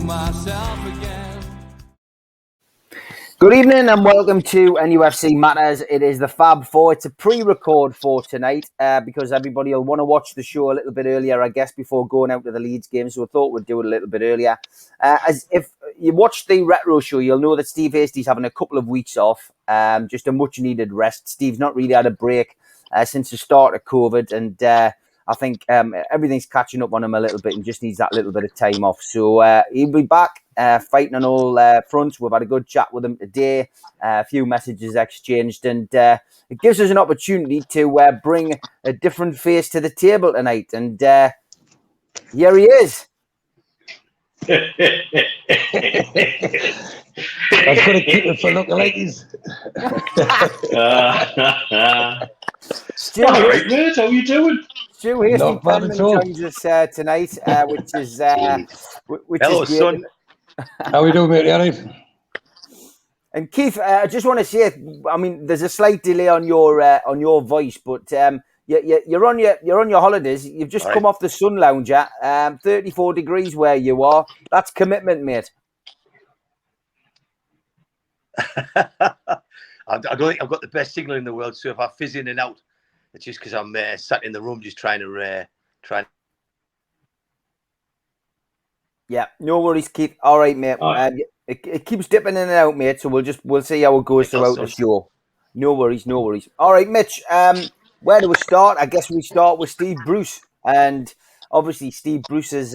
myself again. Good evening and welcome to NUFC Matters. It is the Fab Four. It's a pre-record for tonight because everybody will want to watch the show a little bit earlier, I guess, before going out to the Leeds game. So I thought we'd do it a little bit earlier. As if you watched the retro show, you'll know that Steve Hastie's having a couple of weeks off, just a much-needed rest. Steve's not really had a break since the start of COVID, and I think everything's catching up on him a little bit and just needs that little bit of time off. So he'll be back fighting on all fronts. We've had a good chat with him today, a few messages exchanged, and it gives us an opportunity to bring a different face to the table tonight. And here he is. I've got to keep it for lookalikes. Stu, all right, mate. How you doing? Stu Hastie joins us tonight, which is Hello, is great. son. How are we doing, mate? You all right? And Keith, I just want to say, I mean, there's a slight delay on your voice, but you're on your holidays. You've just come off the sun lounger, 34 degrees where you are. That's commitment, mate. I don't think I've got the best signal in the world, so if I fizz in and out, it's just because I'm sat in the room just trying to Yeah, no worries, Keith. All right, mate. It keeps dipping in and out, mate. So we'll see how it goes throughout the show. No worries. All right, Mitch. Where do we start? I guess we start with Steve Bruce, and obviously Steve Bruce has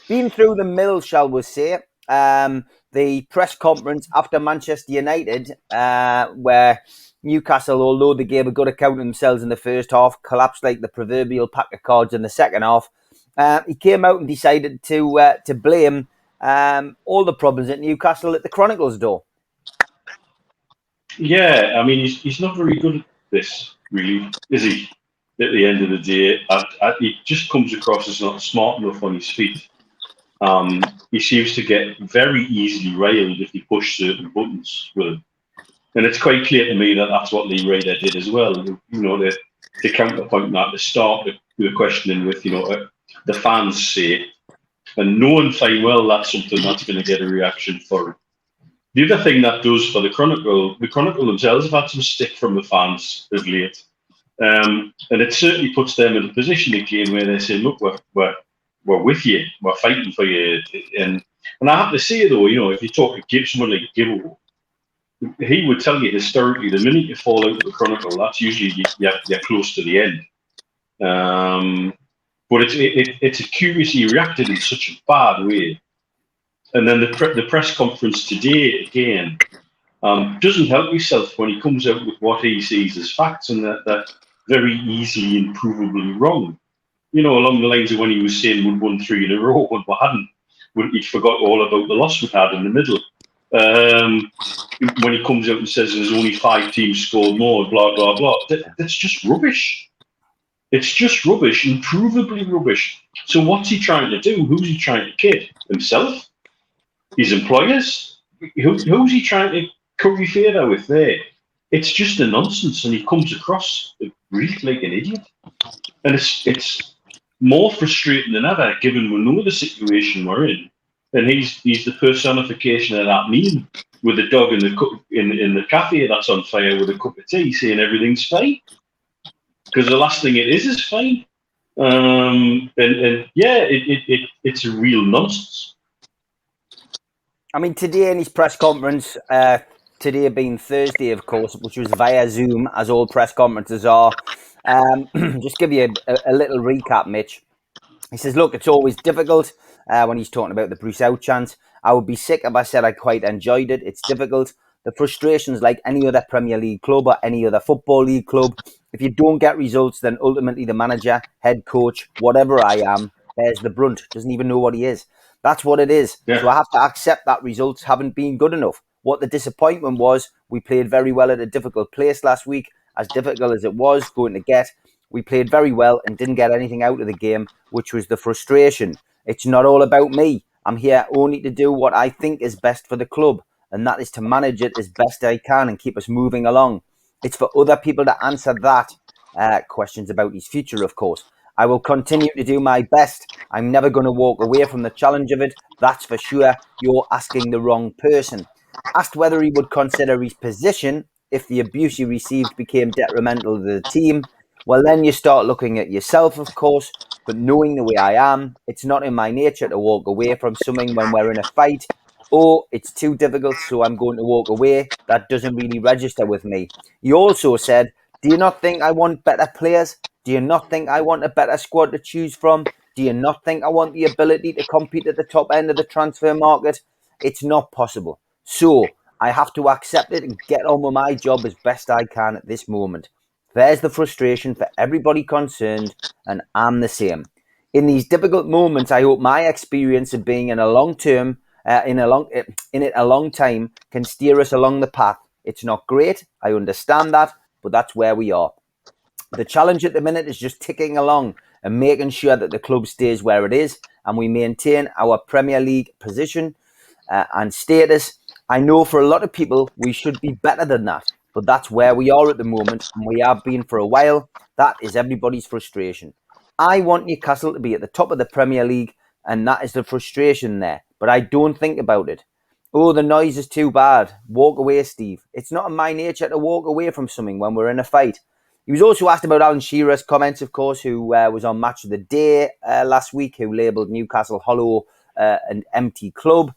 been through the mill, shall we say? The press conference after Manchester United, where Newcastle, although they gave a good account of themselves in the first half, collapsed like the proverbial pack of cards in the second half. He came out and decided to blame all the problems at Newcastle at the Chronicles' door. Yeah, I mean, he's not very good at this, really, is he? At the end of the day, he just comes across as not smart enough on his feet. He seems to get very easily riled if you push certain buttons with him. And it's quite clear to me that that's what Lee Ryder did as well. You know, the counterpoint that to start the questioning with, the fans say, and knowing fine well that's something that's going to get a reaction for him. The other thing that does for the Chronicle themselves have had some stick from the fans of late. And it certainly puts them in a position again where they say, look, we're with you, we're fighting for you. And I have to say, though, if you talk to someone like Gibbo, he would tell you historically, the minute you fall out of the Chronicle, that's usually you're close to the end. But it's a curiously reacted in such a bad way. And then the press conference today, again, doesn't help himself when he comes out with what he sees as facts, and that very easily and provably wrong. Along the lines of when he was saying we'd won 3 in a row when we hadn't. He'd forgot all about the loss we had in the middle. When he comes out and says there's only 5 teams scored more, blah, blah, blah. That's just rubbish. It's just rubbish, and provably rubbish. So what's he trying to do? Who's he trying to kid? Himself? His employers? Who's he trying to curry favour with there? It's just a nonsense, and he comes across really like an idiot. And it's more frustrating than ever, given we know the situation we're in. And he's the personification of that meme with the dog in the cafe that's on fire with a cup of tea saying everything's fine. Because the last thing it is fine. It's a real nonsense. I mean, today in his press conference, today being Thursday, of course, which was via Zoom, as all press conferences are, just give you a little recap, Mitch. He says, look, it's always difficult when he's talking about the Bruce out chant. I would be sick if I said I quite enjoyed it. It's difficult. The frustration's like any other Premier League club or any other Football League club. If you don't get results, then ultimately the manager, head coach, whatever I am, bears the brunt. Doesn't even know what he is. That's what it is. Yeah. So I have to accept that results haven't been good enough. What the disappointment was, we played very well at a difficult place last week. As difficult as it was going to get, we played very well and didn't get anything out of the game, which was the frustration. It's not all about me. I'm here only to do what I think is best for the club, and that is to manage it as best I can and keep us moving along. It's for other people to answer that questions about his future, of course. I will continue to do my best. I'm never going to walk away from the challenge of it. That's for sure. You're asking the wrong person. Asked whether he would consider his position if the abuse he received became detrimental to the team. Well, then you start looking at yourself, of course, but knowing the way I am, it's not in my nature to walk away from something when we're in a fight. Oh, it's too difficult, so I'm going to walk away. That doesn't really register with me. He also said, do you not think I want better players? Do you not think I want a better squad to choose from? Do you not think I want the ability to compete at the top end of the transfer market? It's not possible. So I have to accept it and get on with my job as best I can at this moment. There's the frustration for everybody concerned, and I'm the same. In these difficult moments, I hope my experience of being in a long term, in it a long time, can steer us along the path. It's not great, I understand that, but that's where we are. The challenge at the minute is just ticking along and making sure that the club stays where it is and we maintain our Premier League position and status. I know for a lot of people we should be better than that, but that's where we are at the moment, and we have been for a while. That is everybody's frustration. I want Newcastle to be at the top of the Premier League, and that is the frustration there. But I don't think about it. Oh, the noise is too bad. Walk away, Steve. It's not in my nature to walk away from something when we're in a fight. He was also asked about Alan Shearer's comments, of course, who was on Match of the Day last week, who labelled Newcastle hollow an empty club.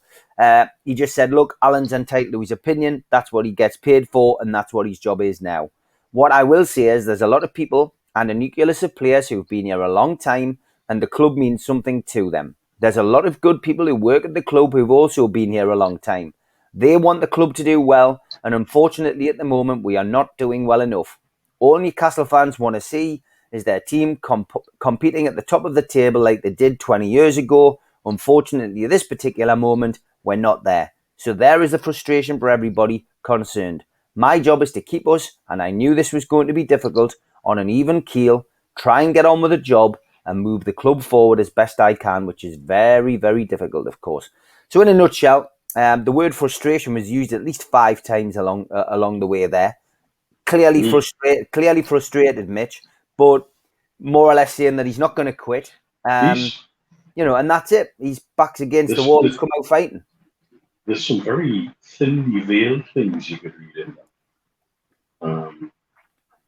He just said, look, Alan's entitled to his opinion. That's what he gets paid for, and that's what his job is now. What I will say is there's a lot of people and a nucleus of players who've been here a long time, and the club means something to them. There's a lot of good people who work at the club who've also been here a long time. They want the club to do well, and unfortunately at the moment we are not doing well enough. All Newcastle fans want to see is their team competing at the top of the table like they did 20 years ago. Unfortunately, at this particular moment, we're not there. So there is the frustration for everybody concerned. My job is to keep us, and I knew this was going to be difficult, on an even keel, try and get on with the job and move the club forward as best I can, which is very, very difficult, of course. So in a nutshell, the word frustration was used at least 5 times along the way there. Clearly frustrated, Mitch, but more or less saying that he's not going to quit. And that's it. His back's against the wall. He's come out fighting. There's some very thinly veiled things you could read in there.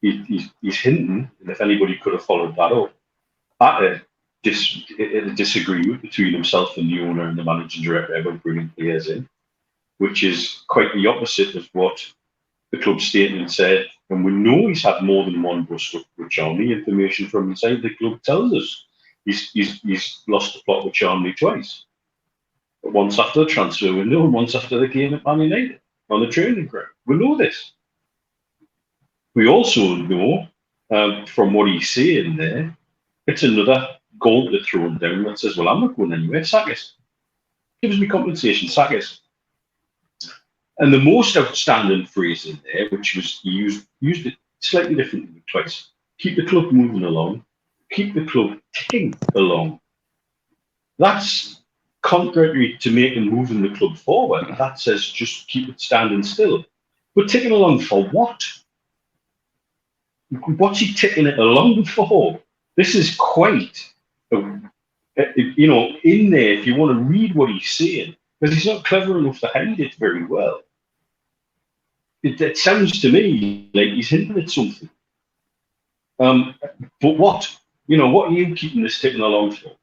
He's hinting, and if anybody could have followed that up, at a disagreement between himself and the owner and the managing director about bringing players in, which is quite the opposite of what the club statement said. And we know he's had more than one bust up with Charnley. Information from inside the club tells us he's lost the plot with Charnley twice. Once after the transfer window and once after the game at Man United on the training ground. We know this. We also know from what he's saying there, it's another gauntlet thrown down that says, well, I'm not going anywhere, sack it. Gives me compensation, sack it. And the most outstanding phrase in there, which was he used it slightly differently twice. Keep the club moving along, keep the club ticking along. That's contrary to making moving the club forward. That says just keep it standing still. But ticking along for what? What's he ticking it along for? This is quite, in there, if you want to read what he's saying, because he's not clever enough to hide it very well. It sounds to me like he's hinting at something. But what? What are you keeping this ticking along for?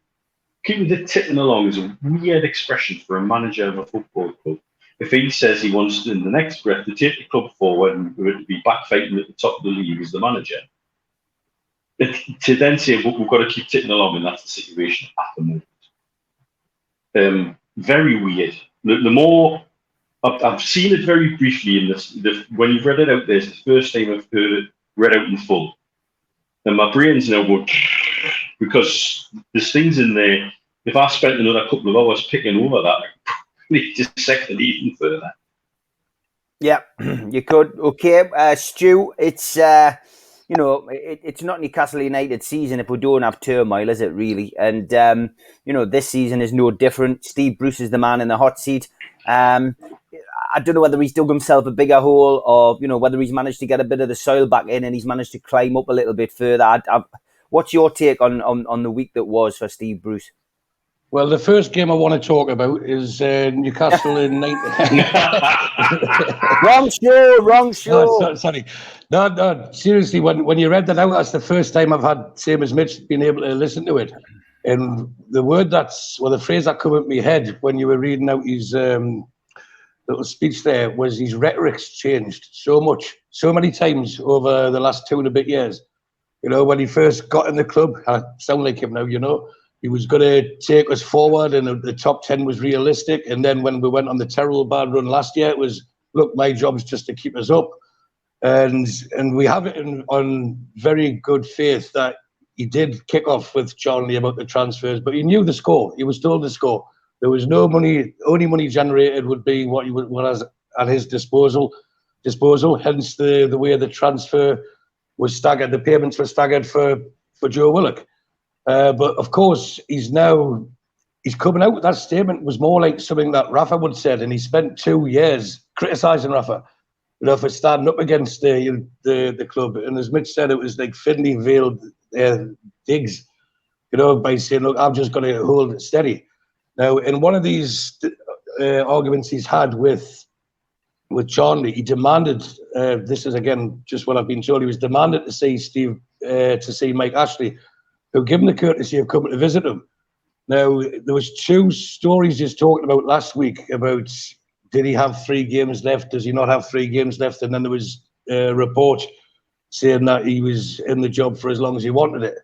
Keeping it ticking along is a weird expression for a manager of a football club. If he says he wants in the next breath to take the club forward and to be back fighting at the top of the league as the manager, to then say, well, we've got to keep ticking along, and that's the situation at the moment. Very weird. The more I've seen it very briefly in this, when you've read it out there, it's the first time I've heard it read out in full. And my brain's now going, because there's things in there, if I spent another couple of hours picking over that, I'd probably just second even further. Yeah, you could. Okay, Stu, it's it's not Newcastle United season if we don't have turmoil, is it really? And this season is no different. Steve Bruce is the man in the hot seat. I don't know whether he's dug himself a bigger hole or whether he's managed to get a bit of the soil back in and he's managed to climb up a little bit further. what's your take on the week that was for Steve Bruce? Well, the first game I want to talk about is Newcastle in 19... Wrong show. No, sorry. No, seriously, when you read that out, that's the first time I've had, same as Mitch, been able to listen to it. And the phrase that came up in my head when you were reading out his little speech there was his rhetoric's changed so much, so many times over the last 2 and a bit years. You know, when he first got in the club, I sound like him now, you know, he was going to take us forward and the top 10 was realistic. And then when we went on the terrible bad run last year, it was, look, my job's just to keep us up. And we have it on very good faith that he did kick off with Charlie about the transfers, but he knew the score. He was told the score. There was no money. Only money generated would be what he was at his disposal. Hence the way the transfer was staggered. The payments were staggered for Joe Willock. But of course, he's coming out with that statement was more like something that Rafa would said, and he spent 2 years criticising Rafa, you know, for standing up against the club. And as Mitch said, it was like thinly veiled digs, you know, by saying, look, I'm just going to hold it steady. Now, in one of these arguments he's had with Charlie, he demanded, this is again just what I've been told, he was demanded to see Mike Ashley, who gave him the courtesy of coming to visit him. Now, there was 2 stories he's talking about last week about did he have 3 games left, does he not have 3 games left, and then there was a report saying that he was in the job for as long as he wanted it.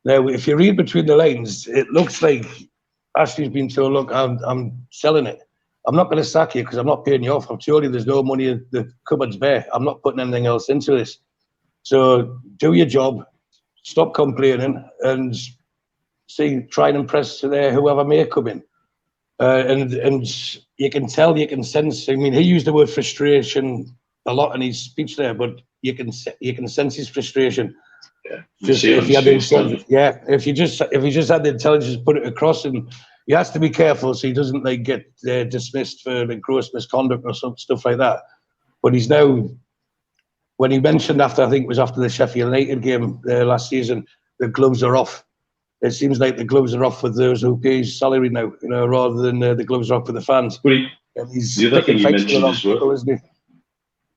Now, if you read between the lines, it looks like Ashley's been told, look, I'm selling it. I'm not going to sack you because I'm not paying you off. I've told you there's no money, the cupboard's bare. I'm not putting anything else into this. So do your job, stop complaining, and try and impress whoever may come in. And you can tell, you can sense, I mean, he used the word frustration a lot in his speech there, but you can sense his frustration. Yeah, if you just had the intelligence to put it across, and he has to be careful so he doesn't like get dismissed for gross misconduct or some stuff like that. But he's now, when he mentioned I think it was after the Sheffield United game last season, the gloves are off. It seems like the gloves are off with those who pay his salary now, you know, rather than the gloves are off with the fans. But and he's the other thing you mentioned as well, people, isn't he?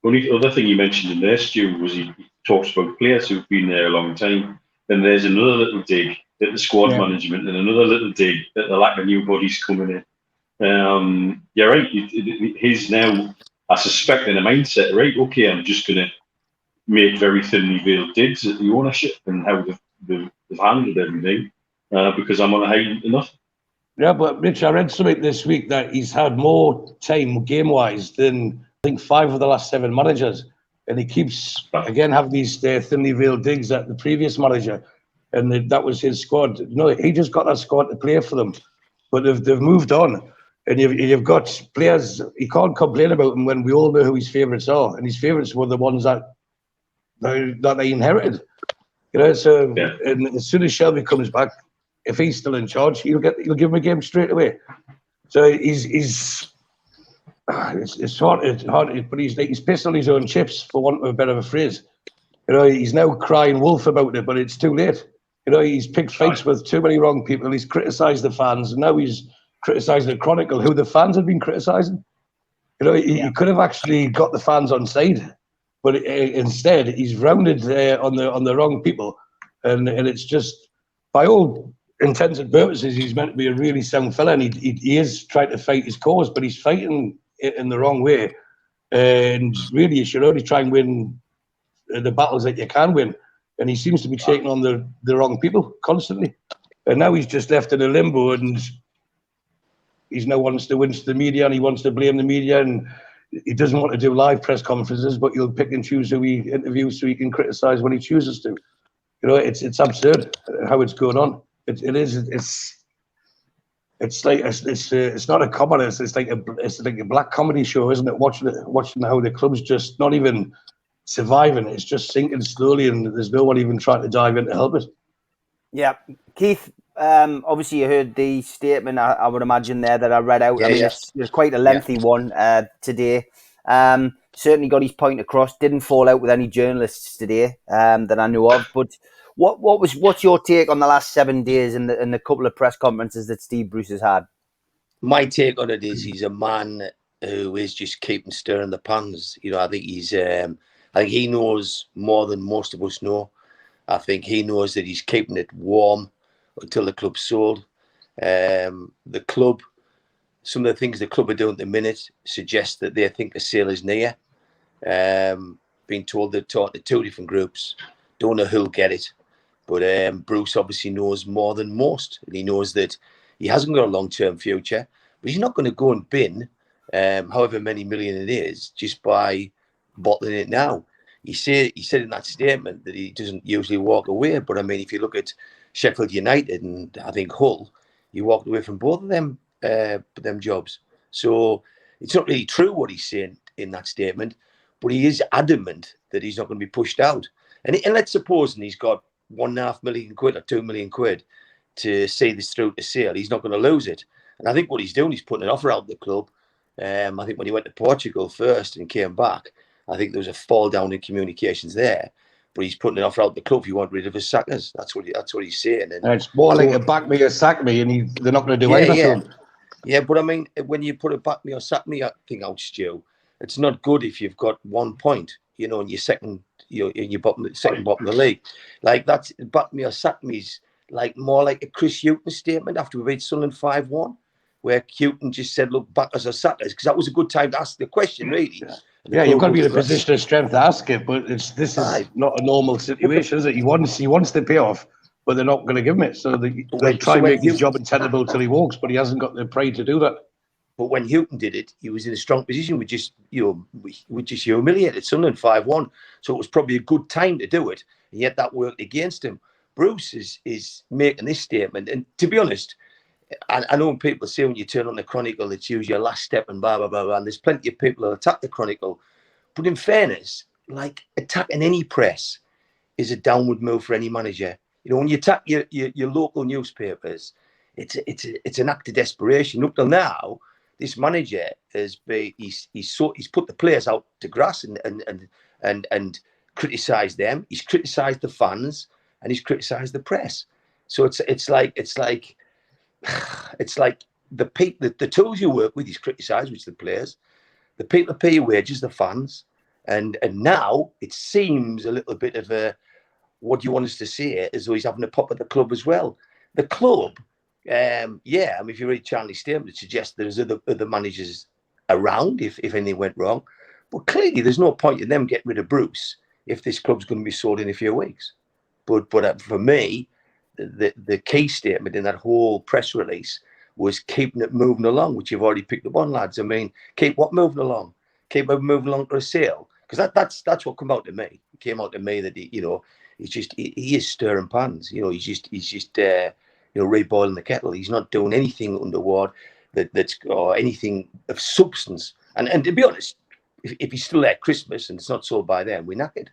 The other thing you mentioned in there, Stu, was he talks about players who've been there a long time. Then there's another little dig at the squad management and another little dig at the lack of new bodies coming in. You're right. He's now, I suspect, in a mindset, right, okay, I'm just going to make very thinly veiled digs at the ownership and how they've handled everything because I'm on a high enough. Yeah, but Rich, I read something this week that he's had more time game-wise than I think 5 of the last 7 managers. And he keeps, again, having these thinly veiled digs at the previous manager. And that was his squad. No, he just got that squad to play for them. But they've moved on. And you've got players, he can't complain about them when we all know who his favourites are. And his favourites were the ones that they inherited. You know, so and as soon as Shelby comes back, if he's still in charge, he'll give him a game straight away. So it's hard, but he's pissed on his own chips, for want of a better phrase. You know, he's now crying wolf about it, but it's too late. You know, he's picked fights with too many wrong people. He's criticised the fans, and now he's criticising the Chronicle, who the fans have been criticising. You know, he could have actually got the fans on side, but instead he's rounded on the wrong people, and it's just, by all intents and purposes, he's meant to be a really sound fella, and he is trying to fight his cause, but he's fighting it in the wrong way. And really, you should only try and win the battles that you can win. And he seems to be taking on the wrong people constantly. And now he's just left in a limbo, and he now wants to win to the media, and he wants to blame the media, and he doesn't want to do live press conferences, but he'll pick and choose who he interviews so he can criticise when he chooses to. You know, it's absurd how it's going on. It's not a comedy. It's like a black comedy show, isn't it? Watching how the club's just not even surviving. It's just sinking slowly, and there's no one even trying to dive in to help it. Yeah, Keith. Obviously, you heard the statement. I would imagine there that I read out. It's quite a lengthy one today. Certainly got his point across. Didn't fall out with any journalists today that I know of. But What's your take on the last 7 days and the couple of press conferences that Steve Bruce has had? My take on it is he's a man who is just keeping stirring the pans. You know, I think he knows more than most of us know. I think he knows that he's keeping it warm until the club's sold. The club, some of the things the club are doing at the minute suggest that they think a sale is near. Being told they're talking to 2 different groups. Don't know who'll get it. But Bruce obviously knows more than most. And he knows that he hasn't got a long-term future. But he's not going to go and bin however many million it is just by bottling it now. He said in that statement that he doesn't usually walk away. But, I mean, if you look at Sheffield United and I think Hull, he walked away from both of them jobs. So it's not really true what he's saying in that statement. But he is adamant that he's not going to be pushed out. And let's suppose he's got £1.5 million or 2 million quid to see this through to sale. He's not going to lose it. And I think what he's doing, he's putting an offer out the club. I think when he went to Portugal first and came back, I think there was a fall down in communications there. But he's putting an offer out the club. He wants rid of his sackers. That's what he's saying. And it's more like a back me or sack me, and they're not going to do either. Yeah. Yeah, but I mean, when you put a back me or sack me thing out, Stu, it's not good if you've got 1 point, you know, in your second bottom of the league. Like that's back me or sack me's like more like a Chris Hughton statement after we beat Sunderland 5-1, where Hughton just said, "Look, back us or sack us," because that was a good time to ask the question, really. Yeah, you've got to be in a position of strength to ask it, but this is not a normal situation, is it? He wants the payoff, but they're not going to give him it. So they try and make his job untenable till he walks, but he hasn't got the pride to do that. But when Hughton did it, he was in a strong position. We just humiliated Sunderland 5-1. So it was probably a good time to do it. And yet that worked against him. Bruce is making this statement. And to be honest, I know when people say when you turn on the Chronicle, it's usually your last step and blah, blah, blah, blah. And there's plenty of people who attack the Chronicle. But in fairness, like attacking any press is a downward move for any manager. You know, when you attack your local newspapers, it's an act of desperation. Up till now, this manager he's put the players out to grass and criticised them. He's criticised the fans and he's criticised the press. So it's like the tools you work with he's criticised, which is the players, the people that pay your wages, the fans, and now it seems a little bit of a what do you want us to say as though he's having a pop at the club as well. The club. I mean, if you read Charlie's statement, it suggests there's other managers around if anything went wrong. But clearly, there's no point in them getting rid of Bruce if this club's going to be sold in a few weeks. But for me, the key statement in that whole press release was keeping it moving along, which you've already picked up on, lads. I mean, keep what moving along? Keep it moving along to a sale, because that's what came out to me. It came out to me that he is stirring pans. You know, he's just. Reboiling the kettle. He's not doing anything untoward that's or anything of substance. And to be honest, if he's still there at Christmas and it's not sold by then, we're knackered,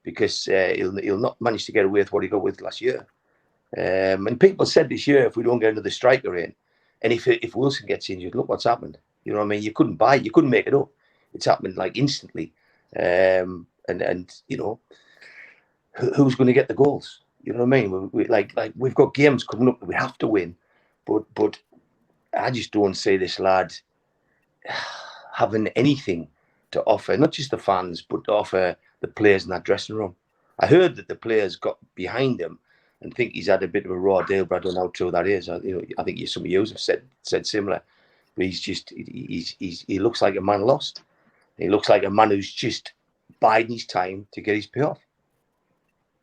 because he'll not manage to get away with what he got with last year. And people said this year, if we don't get another striker in, and if Wilson gets injured, look what's happened. You know what I mean? You couldn't make it up. It's happened like instantly. And you know, who's going to get the goals? You know what I mean? We've got games coming up that we have to win, but I just don't see this lad having anything to offer, not just the fans, but to offer the players in that dressing room. I heard that the players got behind him and think he's had a bit of a raw deal, but I don't know how true that is. I think some of you have said similar. But he looks like a man lost. He looks like a man who's just biding his time to get his payoff.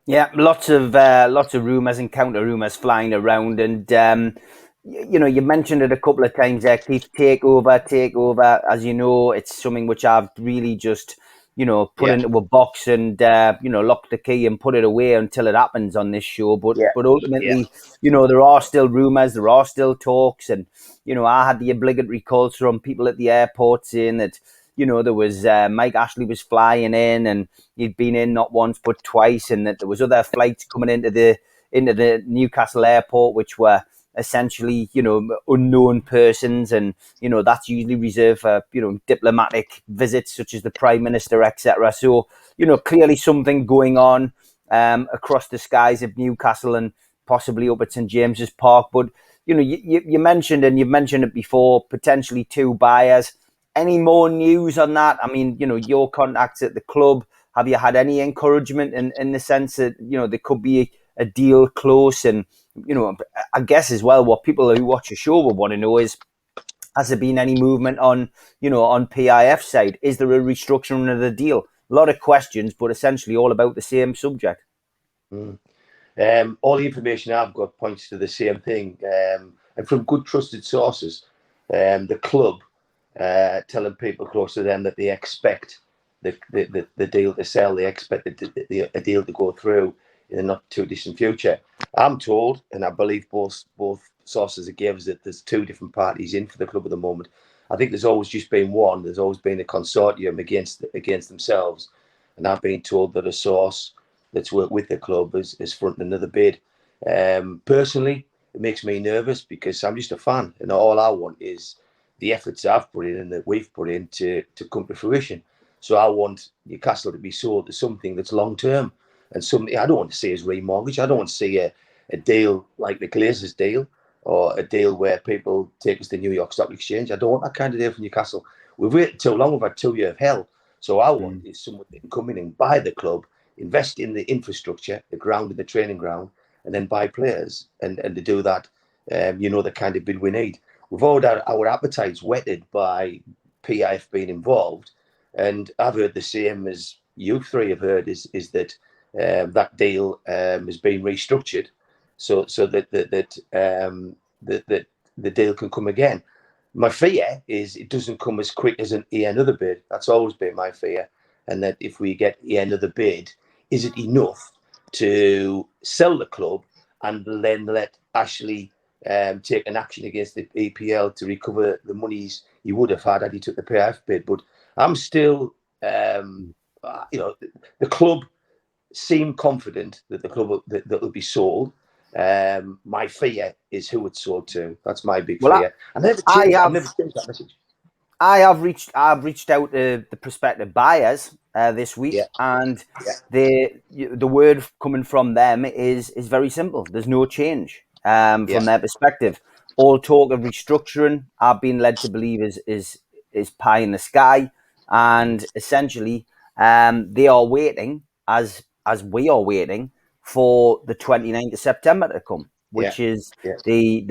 Yeah, lots of rumours and counter rumours flying around, and you mentioned it a couple of times there, Keith. Takeover. As you know, it's something which I've really just put into a box and lock the key and put it away until it happens on this show. But ultimately, there are still rumours, there are still talks, and I had the obligatory calls from people at the airport saying that there was Mike Ashley was flying in and he'd been in not once but twice, and that there was other flights coming into the Newcastle airport which were essentially unknown persons, and that's usually reserved for diplomatic visits such as the Prime Minister, etc. So clearly something going on. across the skies of Newcastle and possibly up at St James's Park. But you mentioned, and you've mentioned it before, potentially 2 buyers. Any more news on that? I mean, your contacts at the club, have you had any encouragement in the sense that there could be a deal close? And I guess as well, what people who watch the show will want to know is, has there been any movement on on PIF side? Is there a restructuring of the deal? A lot of questions, but essentially all about the same subject. All the information I've got points to the same thing, and from good trusted sources. The club telling people close to them that they expect the deal to sell, they expect the deal to go through in the not too distant future. I'm told, and I believe both sources that gave us, that there's 2 different parties in for the club at the moment. I think there's always just been one. There's always been a consortium against themselves, and I've been told that a source that's worked with the club is fronting another bid. Personally, it makes me nervous because I'm just a fan, and all I want is the efforts I've put in and that we've put in to come to fruition. So I want Newcastle to be sold to something that's long term, and something I don't want to see as remortgage. I don't want to see a deal like the Glazers deal, or a deal where people take us to New York Stock Exchange. I don't want that kind of deal for Newcastle. We've waited too long. We've had 2 years of hell. So I want is someone that can come in and buy the club, invest in the infrastructure, the ground and the training ground, and then buy players. And to do that, the kind of bid we need. We've all had our appetites whetted by PIF being involved. And I've heard the same as you 3 have heard, is that that deal has been restructured so that the deal can come again. My fear is it doesn't come as quick as another bid. That's always been my fear. And that if we get another bid, is it enough to sell the club and then let Ashley take an action against the EPL to recover the monies he would have had he took the PIF bid? But I'm still, the club seem confident that the club that will be sold. My fear is who it's sold to. That's my big fear. I've never changed that message. I've reached out to the prospective buyers this week, and the word coming from them is very simple. There's no change from their perspective. All talk of restructuring, I've been led to believe, is pie in the sky, and essentially they are waiting, as we are waiting, for the 29th of September to come, which is the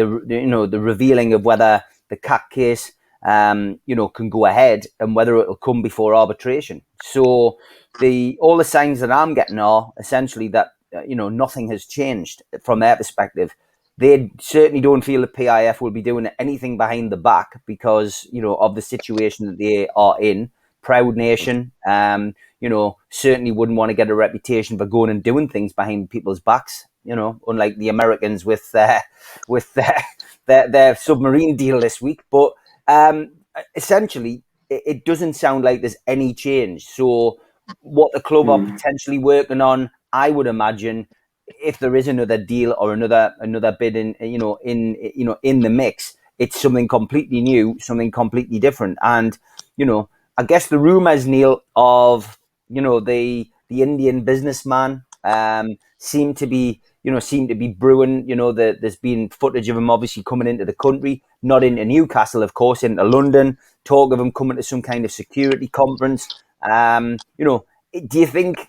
revealing of whether the CAC case can go ahead and whether it'll come before arbitration. So all the signs that I'm getting are essentially that nothing has changed from their perspective. They certainly don't feel the PIF will be doing anything behind the back because of the situation that they are in. Proud nation, certainly wouldn't want to get a reputation for going and doing things behind people's backs. Unlike the Americans with their submarine deal this week, but. Essentially, it doesn't sound like there's any change. So, what the club are potentially working on, I would imagine, if there is another deal or another bid in the mix, it's something completely new, something completely different. And I guess the rumors, Neil, of the Indian businessman seem to be brewing. There's been footage of him obviously coming into the country, not into Newcastle, of course, into London. Talk of him coming to some kind of security conference. Do you think,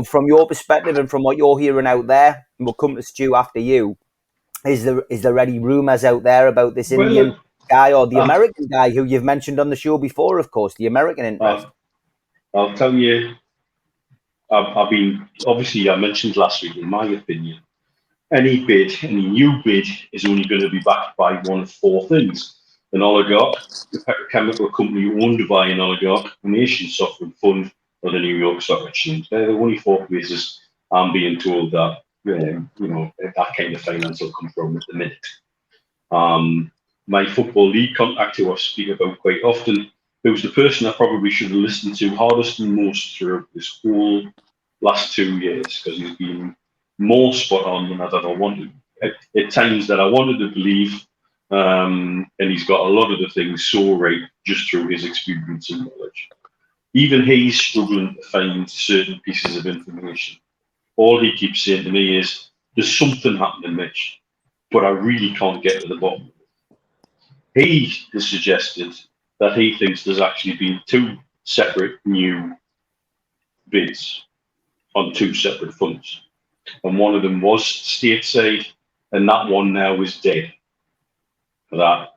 from your perspective and from what you're hearing out there, and we'll come to Stu after you, is there any rumors out there about this Indian guy or the American guy who you've mentioned on the show before, of course, the American interest? I'll tell you, I've been, obviously I mentioned last week, in my opinion, any new bid is only going to be backed by one of 4 things: an oligarch, a petrochemical company owned by an oligarch, a nation sovereign fund, or the New York Stock Exchange. They're the only 4 places I'm being told that that kind of finance will come from at the minute. My Football League contact, who I speak about quite often, who's the person I probably should have listened to hardest and most throughout this whole last 2 years, because he's been more spot on than I've ever wanted. At times that I wanted to believe, and he's got a lot of the things so right just through his experience and knowledge. Even he's struggling to find certain pieces of information. all he keeps saying to me is, there's something happening, Mitch, but I really can't get to the bottom. He has suggested that he thinks there's actually been 2 separate new bids on 2 separate funds. And one of them was stateside, and that one now is dead. That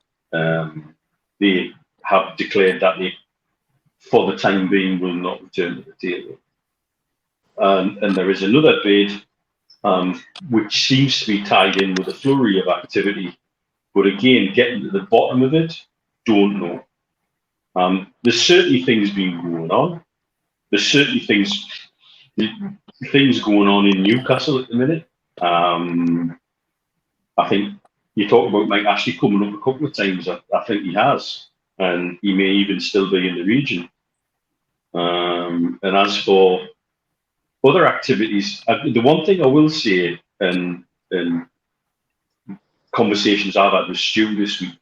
they have declared that they, for the time being, will not return to the table. And there is another bid which seems to be tied in with a flurry of activity. But again, getting to the bottom of it, don't know. There's certainly things being going on. There's certainly things going on in Newcastle at the minute. I think you talk about Mike Ashley coming up a couple of times. I think he has, and he may even still be in the region. And as for other activities, the one thing I will say, and conversations I've had with Stu this week,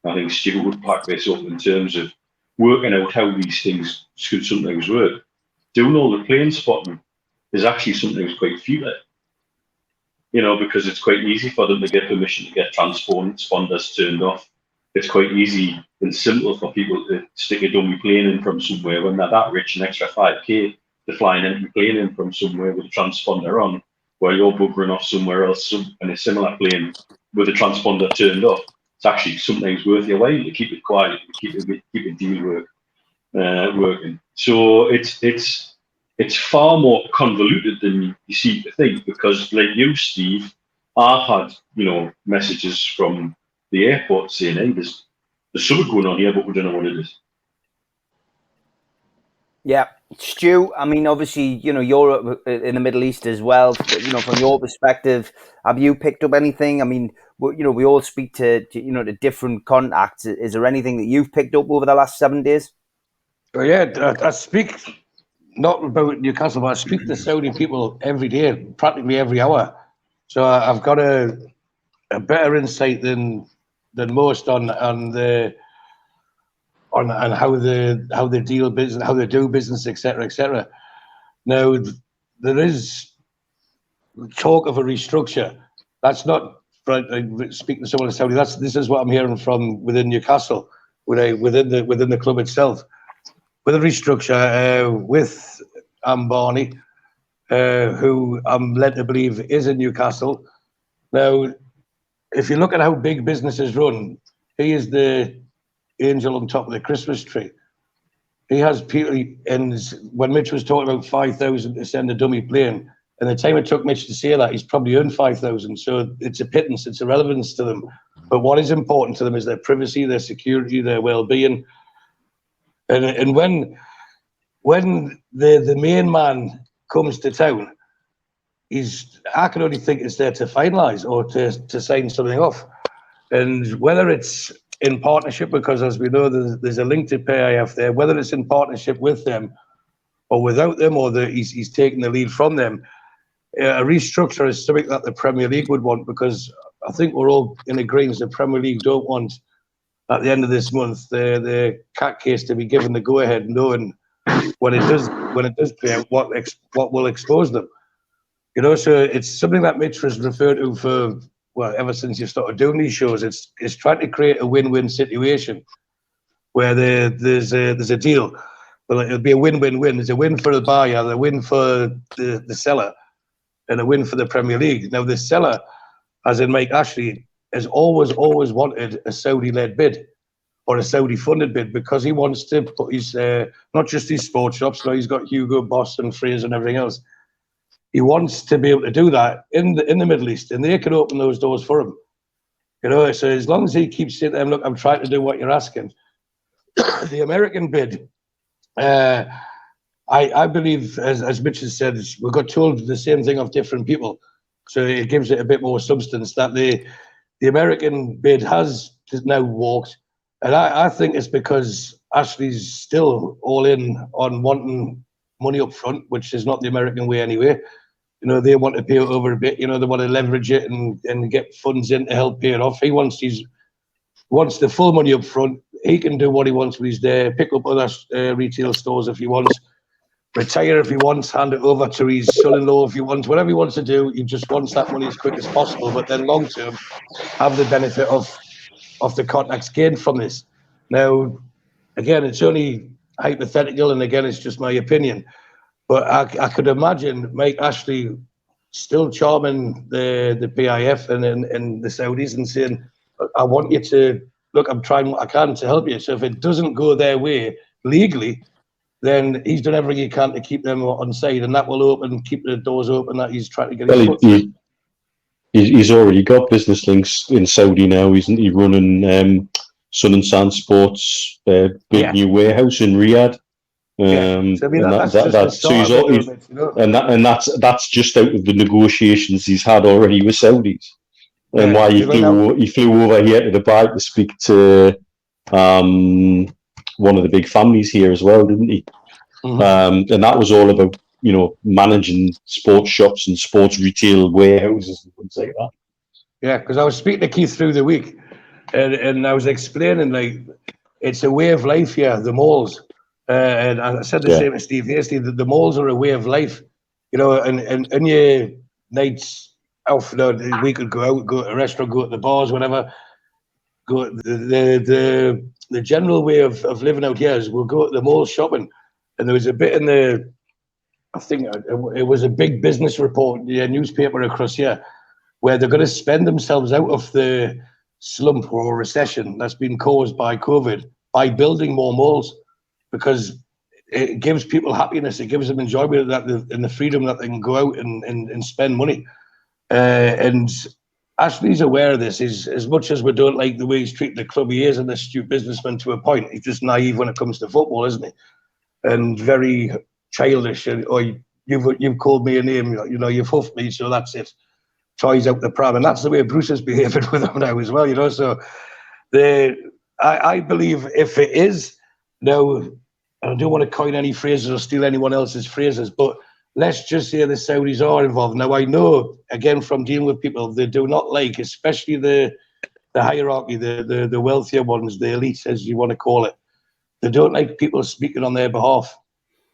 I think Stu would back this up in terms of working out how these things should sometimes work. Doing all the plane spotting is actually sometimes quite futile, because it's quite easy for them to get permission to get transponders turned off. It's quite easy and simple for people to stick a dummy plane in from somewhere when they're that rich, an extra 5k to fly an empty plane in from somewhere with a transponder on, where you're buggering off somewhere else in a similar plane with a transponder turned off. It's actually sometimes worth your while to keep it quiet, keep a deal working. So it's far more convoluted than you seem to think, because like you, Steve, I've had messages from the airport saying, hey, there's something going on here, but we don't know what it is. Yeah, Stu, I mean, obviously, you're in the Middle East as well. From your perspective, have you picked up anything? I mean, we all speak to different contacts. Is there anything that you've picked up over the last 7 days? Oh, yeah, I speak not about Newcastle, but I speak to Saudi people every day, practically every hour. So I've got a better insight than most on how they deal business, how they do business, etc., etc. Now, there is talk of a restructure. That's not speaking to someone in Saudi. This is what I'm hearing from within Newcastle, within the club itself, with a restructure with Ambani, who I'm led to believe is in Newcastle. Now, if you look at how big business is run, he is the angel on top of the Christmas tree. He has people, and when Mitch was talking about 5,000 to send a dummy plane, and the time it took Mitch to say that, he's probably earned 5,000. So it's a pittance, it's a relevance to them. But what is important to them is their privacy, their security, their well-being. And when the main man comes to town, I can only think it's there to finalise or to sign something off. And whether it's in partnership, because as we know, there's a link to PIF there, whether it's in partnership with them or without them, or he's taking the lead from them, a restructure is something that the Premier League would want, because I think we're all in agreement the Premier League don't want, at the end of this month, the cat case to be given the go-ahead, knowing when it does play out, what will expose them. So it's something that Mitch has referred to for, ever since you started doing these shows. It's trying to create a win-win situation where there's a deal. Well, it'll be a win-win-win. There's a win for the buyer, a win for the seller, and a win for the Premier League. Now, the seller, as in Mike Ashley, has always wanted a Saudi-led bid or a Saudi-funded bid, because he wants to put his, not just his sports shops, no, he's got Hugo Boss and Fraser and everything else. He wants to be able to do that in the Middle East, and they can open those doors for him. So as long as he keeps saying to them, look, I'm trying to do what you're asking. The American bid, I believe, as Mitch has said, we got told the same thing of different people. So it gives it a bit more substance that the American bid has now walked. And I think it's because Ashley's still all in on wanting money up front, which is not the American way anyway. They want to pay it over a bit. They want to leverage it and get funds in to help pay it off. He wants the full money up front. He can do what he wants when he's there, pick up other retail stores if he wants. retire if he wants, hand it over to his son-in-law if he wants, whatever he wants to do. He just wants that money as quick as possible, but then long term have the benefit of the contacts gained from this. Now, again, it's only hypothetical, and again, it's just my opinion, but I could imagine Mike Ashley still charming the PIF and the Saudis and saying, I want you to, look, I'm trying what I can to help you. So if it doesn't go their way legally, then he's done everything he can to keep them on side, and that will keep the doors open that he's trying to get his foot. He's already got business links in Saudi now, isn't he? Running Sun and Sand Sports big new warehouse in Riyadh. That's just out of the negotiations he's had already with Saudis, and why he flew over here to Dubai to speak to one of the big families here as well, didn't he? Mm-hmm. And that was all about, managing sports shops and sports retail warehouses and things like that. Yeah, because I was speaking to Keith through the week, and I was explaining, like, it's a way of life here, the malls. And I said the same to Steve yesterday, that the malls are a way of life, and your nights out, we could go out, go to a restaurant, go to the bars, whatever. Go the general way of living out here is we'll go to the mall shopping. And there was a bit in I think it was a big business report, newspaper across here, where they're going to spend themselves out of the slump or recession that's been caused by COVID by building more malls, because it gives people happiness, it gives them enjoyment and the freedom that they can go out and spend money. And Ashley's aware of this. As much as we don't like the way he's treating the club, he is an astute businessman to a point. He's just naive when it comes to football, isn't he? And very childish. Or you've called me a name, you've huffed me, so that's it. Toys out the pram, and that's the way Bruce is behaving with them now as well. So I believe if it is now, I don't want to coin any phrases or steal anyone else's phrases, but let's just say the Saudis are involved. Now, I know, again, from dealing with people, they do not like, especially the hierarchy, the wealthier ones, the elites, as you want to call it. They don't like people speaking on their behalf.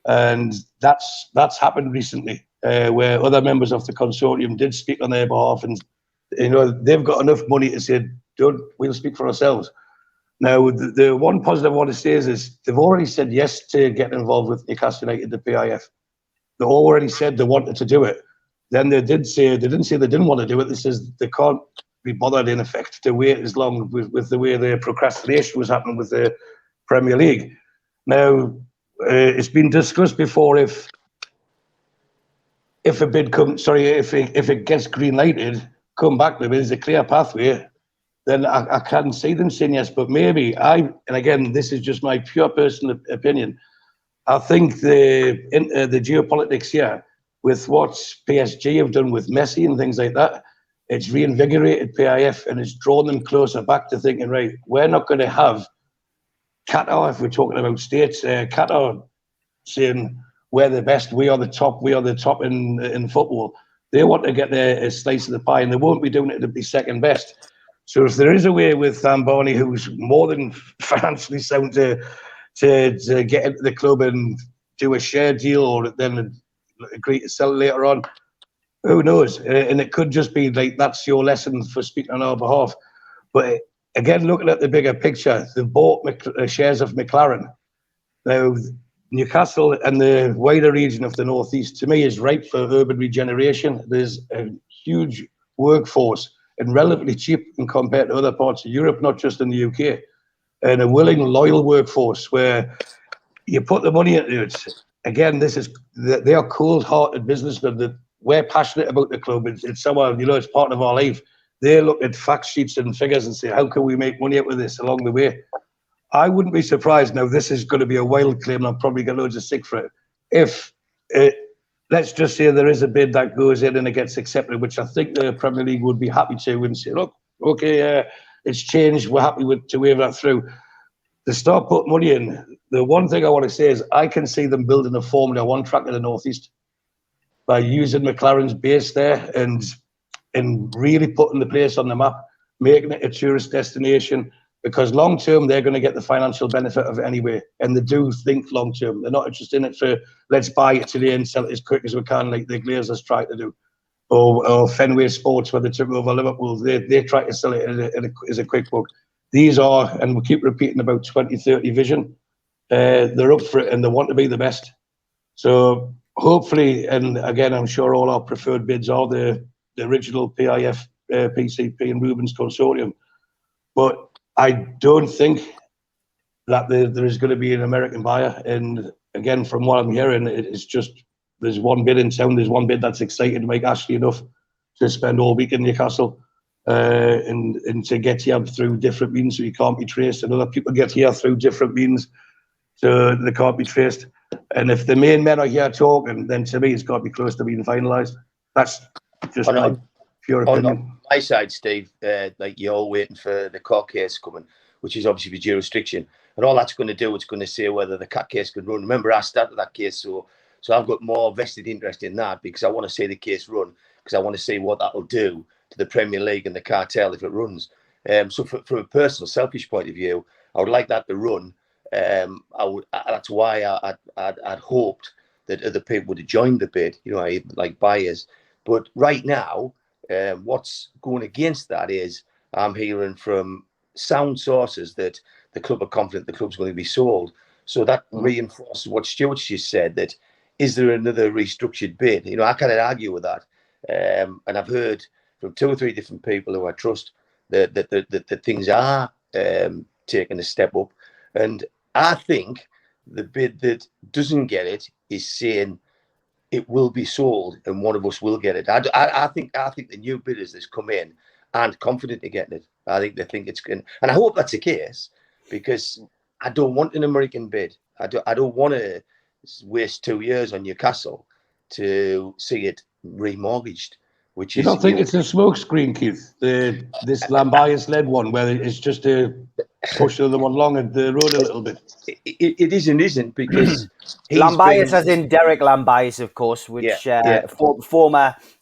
And that's happened recently, where other members of the consortium did speak on their behalf. And, they've got enough money to say, we'll speak for ourselves. Now, the one positive I want to say is they've already said yes to getting involved with Newcastle United, the PIF. They already said they wanted to do it. Then they didn't say they didn't want to do it. They says they can't be bothered, in effect, to wait as long with the way the procrastination was happening with the Premier League. Now, it's been discussed before if a bid comes, if it gets green lighted, come back to it, there's a clear pathway. Then I can see them saying yes, but maybe and again, this is just my pure personal opinion. I think the geopolitics here, with what PSG have done with Messi and things like that, it's reinvigorated PIF and it's drawn them closer back to thinking, right, we're not going to have Qatar, if we're talking about states, Qatar saying we're the best, we are the top in football. They want to get a slice of the pie, and they won't be doing it to be second best. So if there is a way with Thambani, who's more than financially sound, to get into the club and do a share deal, or then agree to sell later on, who knows? And it could just be like, that's your lesson for speaking on our behalf. But again, looking at the bigger picture, they bought shares of McLaren. Now, Newcastle and the wider region of the Northeast, to me, is ripe for urban regeneration. There's a huge workforce and relatively cheap in compared to other parts of Europe, not just in the UK, and a willing, loyal workforce where you put the money into it. Again, they are cold-hearted businessmen that we're passionate about the club. It's someone, it's part of our life. They look at fact sheets and figures and say, how can we make money out of this along the way? I wouldn't be surprised. Now, this is going to be a wild claim, and I'll probably get loads of stick for it. If let's just say there is a bid that goes in and it gets accepted, which I think the Premier League would be happy to, and say, look, okay, it's changed, we're happy to wave that through. To start putting money in, the one thing I want to say is I can see them building a Formula One track in the Northeast by using McLaren's base there and really putting the place on the map, making it a tourist destination, because long term they're going to get the financial benefit of it anyway, and they do think long term. They're not just in it for let's buy it today and sell it as quick as we can, like the Glazers try to do, or Fenway Sports when they took over Liverpool. They try to sell it as a quick book. These are, and we keep repeating about 2030 vision. They're up for it and they want to be the best. So hopefully, and again, I'm sure all our preferred bids are the original PIF, PCP, and Rubens Consortium. But I don't think that there is going to be an American buyer. And again, from what I'm hearing, it's just there's one bid in town. There's one bid that's excited to make Ashley enough to spend all week in Newcastle and to get here through different means so you can't be traced. And other people get here through different means so they can't be traced. And if the main men are here talking, then to me it's got to be close to being finalised. That's just my pure opinion. On my side, Steve, like you're all waiting for the court case coming, which is obviously for jurisdiction. And all that's going to do is going to say whether the cat case can run. Remember, I started that case, so I've got more vested interest in that because I want to see the case run, because I want to see what that'll do to the Premier League and the cartel if it runs. So from a personal, selfish point of view, I would like that to run. That's why I'd hoped that other people would have joined the bid, like buyers. But right now, what's going against that is I'm hearing from sound sources that the club are confident the club's going to be sold. So that reinforces what Stuart's just said, that is there another restructured bid? I can't argue with that. And I've heard from 2 or 3 different people who I trust that things are taking a step up. And I think the bid that doesn't get it is saying it will be sold and one of us will get it. I think the new bidders that's come in aren't confident of getting it. I think they think it's going, and I hope that's the case, because I don't want an American bid. I don't want to waste 2 years on Newcastle to see it remortgaged. Which you don't think it's a smokescreen, Keith? This Lambias-led one, where it's just to push the other one along the road a little bit. It isn't because Lambias, as in Derek Lambias, of course, which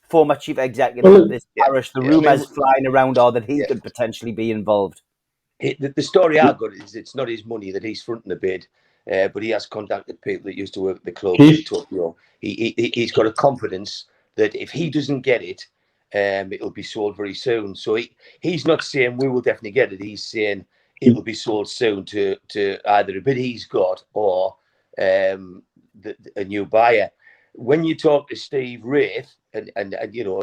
former chief executive of this parish. The rumours flying around are that he could potentially be involved. The story I got is it's not his money that he's fronting the bid, but he has contacted people that used to work at the club. He's got a confidence that if he doesn't get it, it'll be sold very soon. So he's not saying we will definitely get it. He's saying it'll be sold soon to either a bid he's got or a new buyer. When you talk to Steve Wraith, and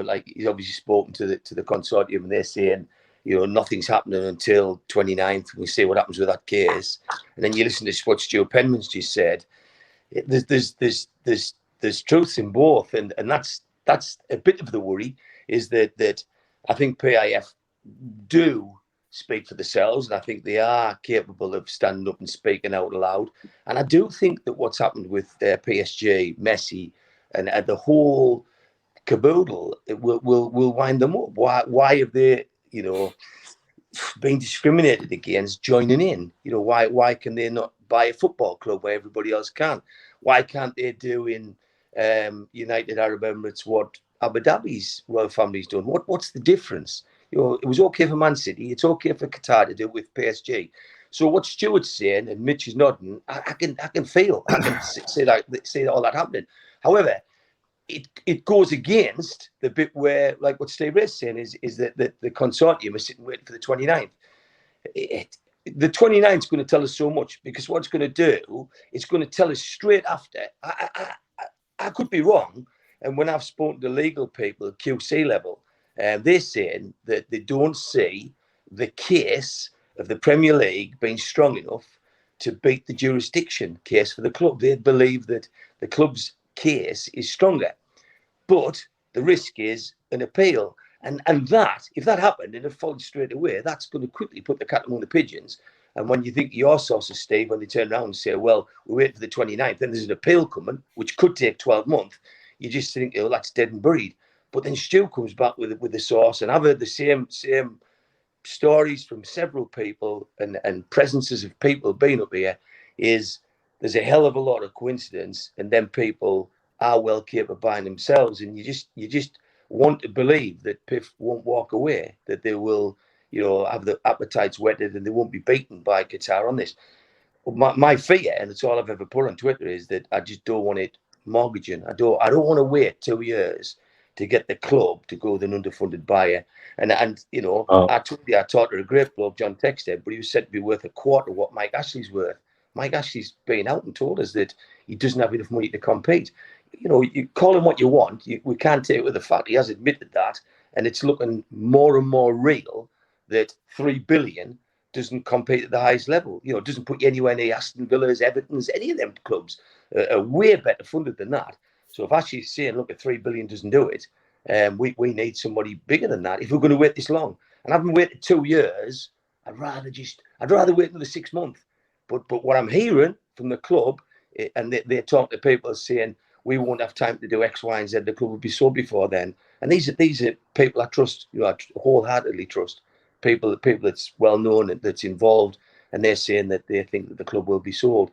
like he's obviously spoken to the consortium, and they're saying, nothing's happening until 29th. We'll see what happens with that case. And then you listen to what Stuart Penman's just said. There's truth in both, and that's a bit of the worry, is that I think PIF do speak for themselves, and I think they are capable of standing up and speaking out loud. And I do think that what's happened with PSG, Messi, and the whole caboodle, it will wind them up. Why have they, been discriminated against joining in? Why can they not buy a football club where everybody else can? Why can't they do in United Arab Emirates what Abu Dhabi's royal family's done? What's the difference? It was okay for Man City. It's okay for Qatar to do it with PSG. So what Stuart's saying, and Mitch is nodding, I can feel, I can see all that happening. However, it goes against the bit where, like what Steve Ray's saying, is that the consortium is sitting waiting for the 29th. The 29th is going to tell us so much, because what it's going to do, it's going to tell us straight after. I could be wrong, and when I've spoken to legal people at QC level, they're saying that they don't see the case of the Premier League being strong enough to beat the jurisdiction case for the club. They believe that the club's case is stronger, but the risk is an appeal. And that, if that happened and it followed straight away, that's going to quickly put the cat among the pigeons. And when you think your sources, Steve, when they turn around and say, well, we wait for the 29th, then there's an appeal coming, which could take 12 months, you just think, that's dead and buried. But then Stu comes back with the source, and I've heard the same stories from several people and presences of people being up here, is there's a hell of a lot of coincidence, and then people are well capable of buying themselves, and you just want to believe that PIF won't walk away, that they will have the appetites whetted and they won't be beaten by Qatar on this. My fear, and it's all I've ever put on Twitter, is that I just don't want it mortgaging. I don't want to wait 2 years to get the club to go with an underfunded buyer. And I told you I talked to a great bloke, John Texter, but he was said to be worth a quarter of what Mike Ashley's worth. Mike Ashley's been out and told us that he doesn't have enough money to compete. You call him what you want. We can't take it with the fact he has admitted that, and it's looking more and more real that 3 billion doesn't compete at the highest level. Doesn't put you anywhere near Aston Villa's, Everton's, any of them clubs are way better funded than that. So if Ashley's saying, look, at 3 billion doesn't do it, we need somebody bigger than that if we're going to wait this long. And having waited 2 years, I'd rather wait another 6 months. But what I'm hearing from the club, and they talk to people saying, we won't have time to do X, Y, and Z. The club will be sold before then. And these are people I trust, I wholeheartedly trust. People that's well known and that's involved, and they're saying that they think that the club will be sold.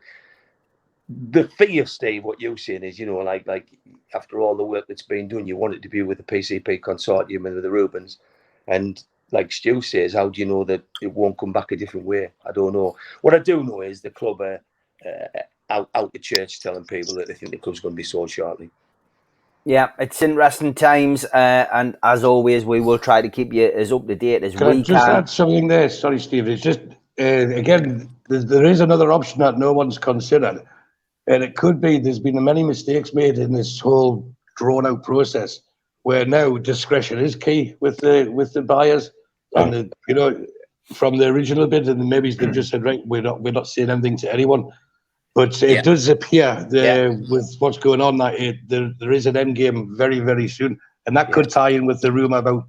The fear, Steve, what you're saying is, like after all the work that's been done, you want it to be with the PCP consortium and with the Rubens. And like Stu says, how do you know that it won't come back a different way? I don't know. What I do know is the club are out the church telling people that they think the club's going to be sold shortly. Yeah, it's interesting times, and as always, we will try to keep you as up to date as we can. I just add something there? Sorry, Steve. It's just, again, there is another option that no one's considered, and it could be there's been many mistakes made in this whole drawn-out process, where now discretion is key with the buyers, and from the original bid, and maybe they've just said, right, we're not saying anything to anyone. But it does appear with what's going on that there is an end game very, very soon. And that could tie in with the rumour about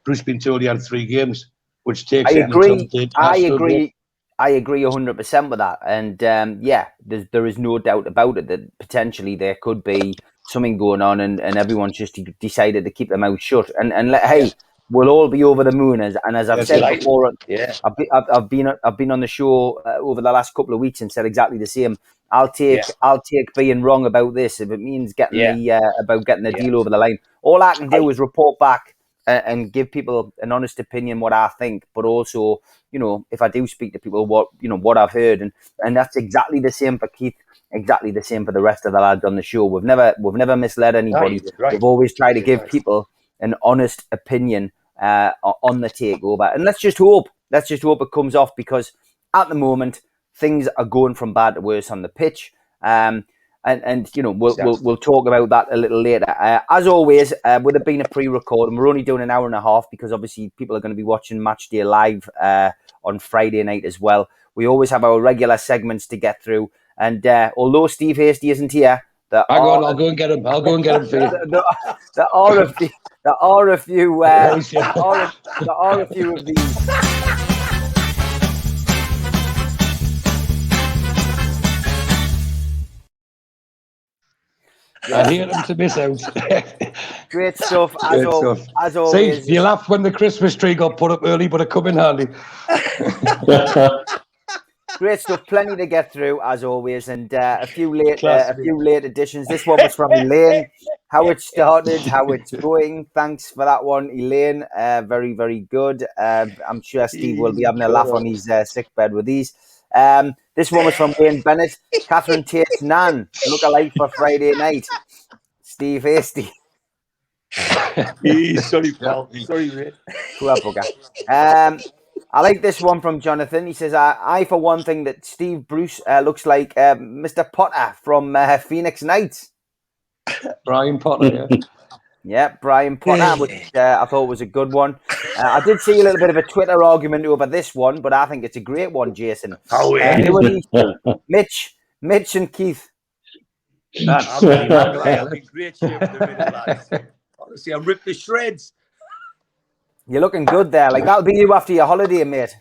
Bruce being told he had 3 games, which takes it until the I agree 100% with that. And there is no doubt about it that potentially there could be something going on and everyone's just decided to keep their mouth shut. Hey, we'll all be over the moon, as I've said before. Yeah, I've been on the show over the last couple of weeks and said exactly the same. I'll take being wrong about this if it means getting the deal over the line. All I can do is report back and give people an honest opinion what I think, but also if I do speak to people what I've heard, and that's exactly the same for Keith, exactly the same for the rest of the lads on the show. We've never misled anybody. Right. We've always tried to give people an honest opinion on the takeover, and let's just hope it comes off, because at the moment things are going from bad to worse on the pitch, and we'll talk about that a little later. As always, with it being a pre-record, and we're only doing an hour and a half because obviously people are going to be watching Match Day live on Friday night as well. We always have our regular segments to get through, and although Steve Hasty isn't here, I'll go and get him. I'll go and get him for you. There are a few of these. I hear them to miss out. Great stuff, as always. See, you laughed when the Christmas tree got put up early, but it come in handy. Great stuff, plenty to get through as always, and a few late additions. This one was from Elaine. How it started, how it's going. Thanks for that one, Elaine. Very, very good. I'm sure Steve will be having a laugh on his sick bed with these. This one was from Wayne Bennett. Catherine Tate's nan, look alike for Friday night. Steve Hasty. Sorry, pal. Sorry, mate. Poor bugger. I like this one from Jonathan. He says, I for one think that Steve Bruce looks like Mr. Potter from Phoenix Knights. Brian Potter, yeah. Yeah, Brian Potter, which I thought was a good one. I did see a little bit of a Twitter argument over this one, but I think it's a great one, Jason. Mitch and Keith. I'll be great shape in the middle, lads. Honestly, I ripped the shreds. You're looking good there. Like, that'll be you after your holiday, mate.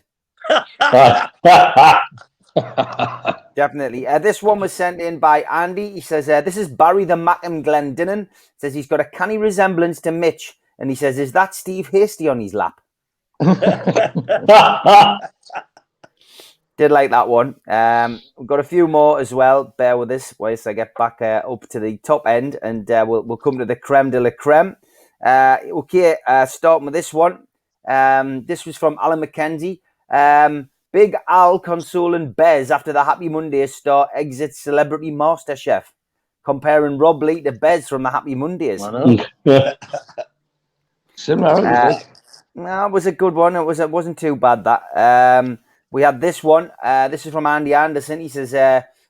Definitely. This one was sent in by Andy. He says, this is Barry the Mac and Glendinning. Says he's got a canny resemblance to Mitch. And he says, is that Steve Hasty on his lap? Did like that one. We've got a few more as well. Bear with us whilst I get back up to the top end. And we'll come to the creme de la creme. Okay, starting with this one. This was from Alan McKenzie. Big Al consoling Bez after the Happy Mondays star exits Celebrity MasterChef, comparing Rob Lee to Bez from the Happy Mondays. Similar. No, it was a good one. It wasn't too bad, that. We had this one. This is from Andy Anderson. He says,